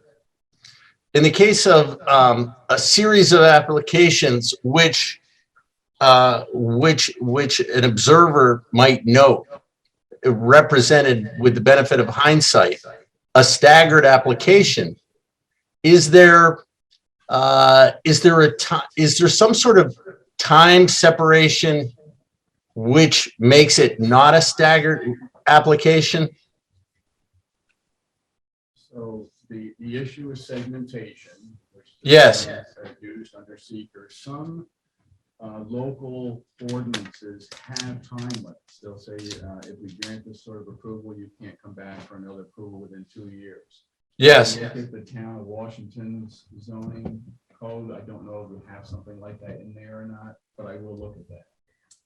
series of applications which an observer might note, represented with the benefit of hindsight, a staggered application, is there some sort of time separation which makes it not a staggered application? So the issue is segmentation. which Yes. are used under seeker. Some local ordinances have time limits. They'll say, if we grant this sort of approval, you can't come back for another approval within 2 years. Yes. Look at the town of Washington's zoning code. I don't know if we have something like that in there or not, but I will look at that.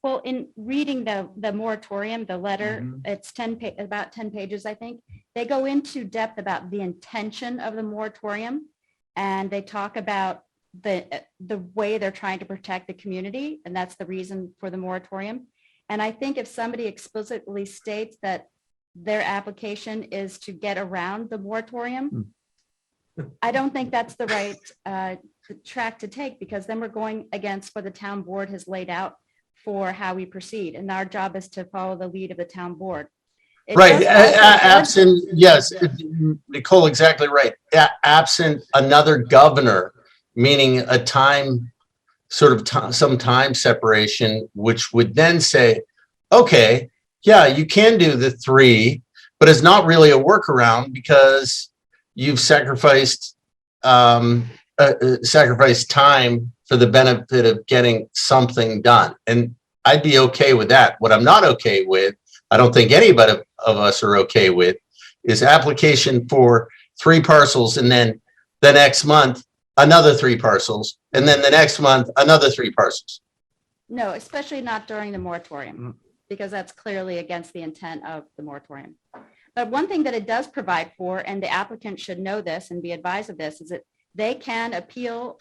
Well, in reading the moratorium, the letter, Mm-hmm. it's about 10 pages, I think. They go into depth about the intention of the moratorium, and they talk about the way they're trying to protect the community, and that's the reason for the moratorium. And I think if somebody explicitly states that their application is to get around the moratorium, I don't think that's the right track to take, because then we're going against what the town board has laid out for how we proceed. And our job is to follow the lead of the town board. It Right, does also- absent, yes, Nicole, exactly right. Absent another governor, meaning a time, some time separation, which would then say, okay, yeah, you can do the 3, but it's not really a workaround because you've sacrificed time for the benefit of getting something done. And I'd be okay with that. What I'm not okay with, I don't think anybody of us are okay with, is application for 3 parcels and then the next month, another 3 parcels, and then the next month, another 3 parcels. No, especially not during the moratorium, because that's clearly against the intent of the moratorium. But one thing that it does provide for, and the applicant should know this and be advised of this, is that they can appeal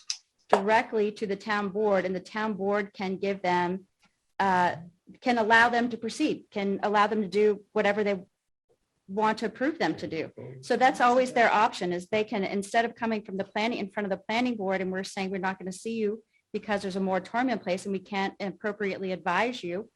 directly to the town board, and the town board can give them, can allow them to proceed, can allow them to do whatever they want to approve them to do. So that's always their option, is they can, instead of coming from the planning, in front of the planning board, and we're saying we're not going to see you because there's a moratorium in place and we can't appropriately advise you,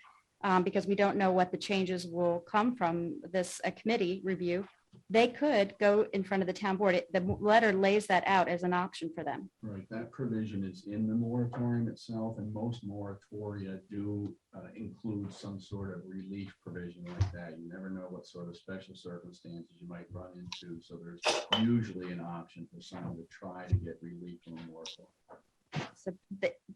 because we don't know what the changes will come from this committee review. they could go in front of the town board. The letter lays that out as an option for them. Right, that provision is in the moratorium itself, and most moratoria do include some sort of relief provision like that. You never know what sort of special circumstances you might run into, so there's usually an option for someone to try to get relief from a moratorium. So,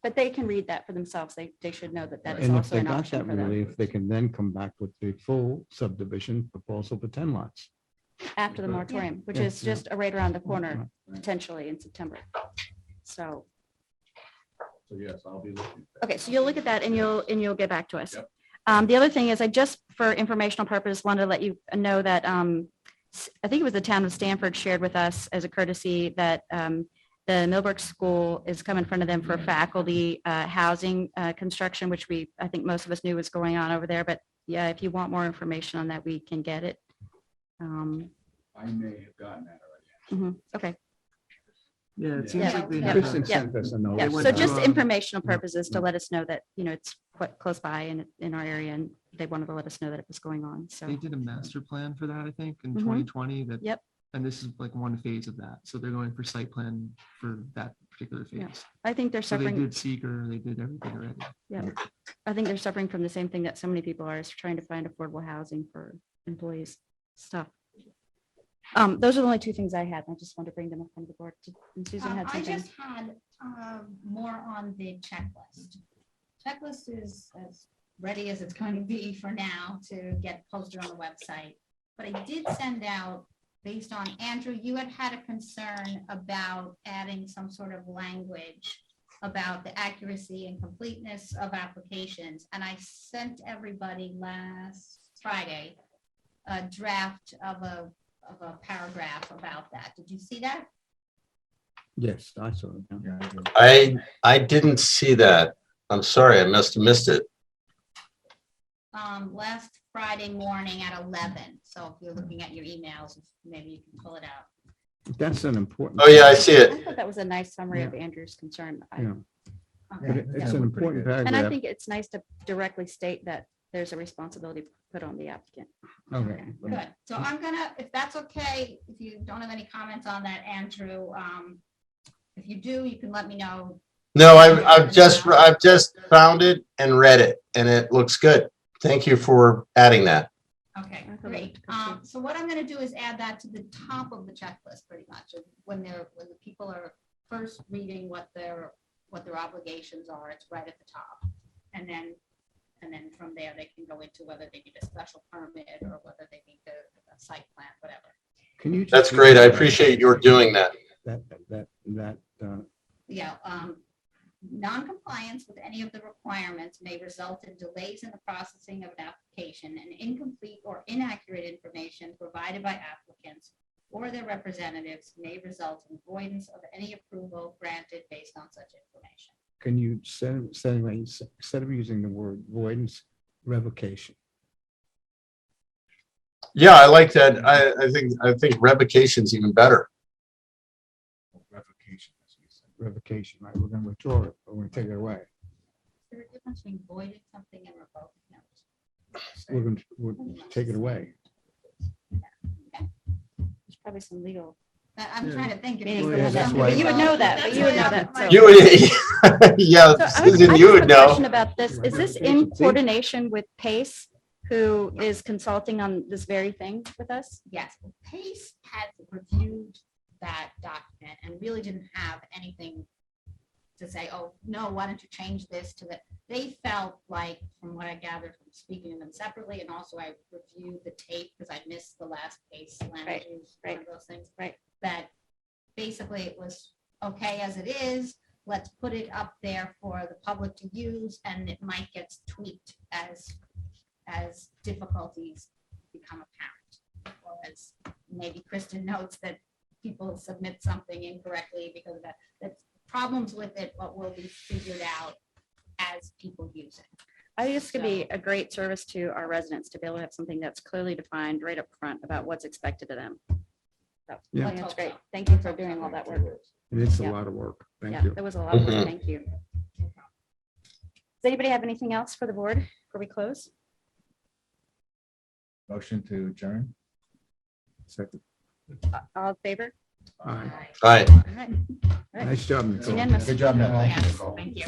but they can read that for themselves. They should know that that is And if also they an got option that for them relief, they can then come back with the full subdivision proposal for 10 lots. after the moratorium, which Yeah, is yeah. just right around the corner, Right. potentially in September. So, So yes, I'll be looking. okay, so you'll look at that and you'll get back to us. Yep. The other thing is I just, for informational purpose, wanted to let you know that I think it was the town of Stanford shared with us as a courtesy that the Millbrook School is coming in front of them for faculty housing construction, which I think most of us knew was going on over there. But yeah, if you want more information on that, we can get it. I may have gotten that already. Okay. Yeah, it Yeah. seems like they Yeah. have Kristen a- sent us a note. Yeah, They went so to, just informational yeah, purposes to yeah. let us know that, it's quite close by and in our area, and they wanted to let us know that it was going on, so. They did a master plan for that, I think, in Mhm. 2020 that. Yep. And this is like one phase of that. So they're going for site plan for that particular Yeah. phase. I think they're So they suffering, did seeker, they did everything already. yeah, I think they're suffering from the same thing that so many people are, is trying to find affordable housing for employees, stuff. Those are the only two things I had. I just wanted to bring them up on the board. And Susan had I something. just had more on the checklist. Checklist is as ready as it's going to be for now to get posted on the website. But I did send out, based on Andrew, you had a concern about adding some sort of language about the accuracy and completeness of applications. And I sent everybody last Friday a draft of a paragraph about that. Did you see that? Yes, I saw it. yeah. I didn't see that. I'm sorry, I must have missed it. Last Friday morning at 11. So if you're looking at your emails, maybe you can pull it out. That's an important. Oh, yeah, I see I it. thought that was a nice summary of Andrew's concern. Yeah, but Okay. it's an important And I paragraph. think it's nice to directly state that there's a responsibility put on the applicant. Okay. Good. So I'm gonna, if that's okay, if you don't have any comments on that, Andrew, if you do, you can let me know. No, I've just found it and read it, and it looks good. Thank you for adding that. Okay, I thought it great. looked good, So what I'm gonna do is add that to the top of the checklist pretty much. When the people are first reading what their obligations are, it's right at the top. And then from there, they can go into whether they need a special permit or whether they need a site plan, whatever. Can you? just That's great. I appreciate your doing that. Yeah, non-compliance with any of the requirements may result in delays in the processing of an application, and incomplete or inaccurate information provided by applicants or their representatives may result in avoidance of any approval granted based on such information. Can you instead of using the word avoidance, revocation? Yeah, I like that. I think revocation's even better. Revocation, as we said. Revocation, right? We're going to withdraw it, but we're going to take it away. Is there a difference between voiding something and revoking it? We're going to take it away. There's probably some legal. I'm trying to think. if meanings there's yeah, behind that, that's something why- but you would know that, That's but you would why know I'm- that. so- You would, yeah, So I Susan, just you have would a know. question about this. Is this in Revocation, see? coordination with Pace, who is consulting on this very thing with us? Yes, Pace had reviewed that document and really didn't have anything to say, oh, no, why don't you change this to that? They felt like, from what I gathered from speaking to them separately, and also I reviewed the tape because I missed the last Pace language, one of those things. Right. That basically it was okay as it is. Let's put it up there for the public to use, and it might get tweaked as difficulties become apparent. Or as maybe Kristen notes that people submit something incorrectly because of that. That's problems with it, but will be figured out as people use it. I think this could be a great service to our residents to be able to have something that's clearly defined right up front about what's expected of them. So, Yeah. I think that's great. Thank you for doing all that work. It's a Yeah. lot of work. Thank Yeah, you. that was a lot of work. Mhm. Thank you. Does anybody have anything else for the board before we close? Motion to adjourn? Second. All in favor? All right. All right. All right. Nice job, Nicole. Unanimous. Good job, Nicole. Yes, thank you.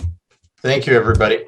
Thank you, everybody.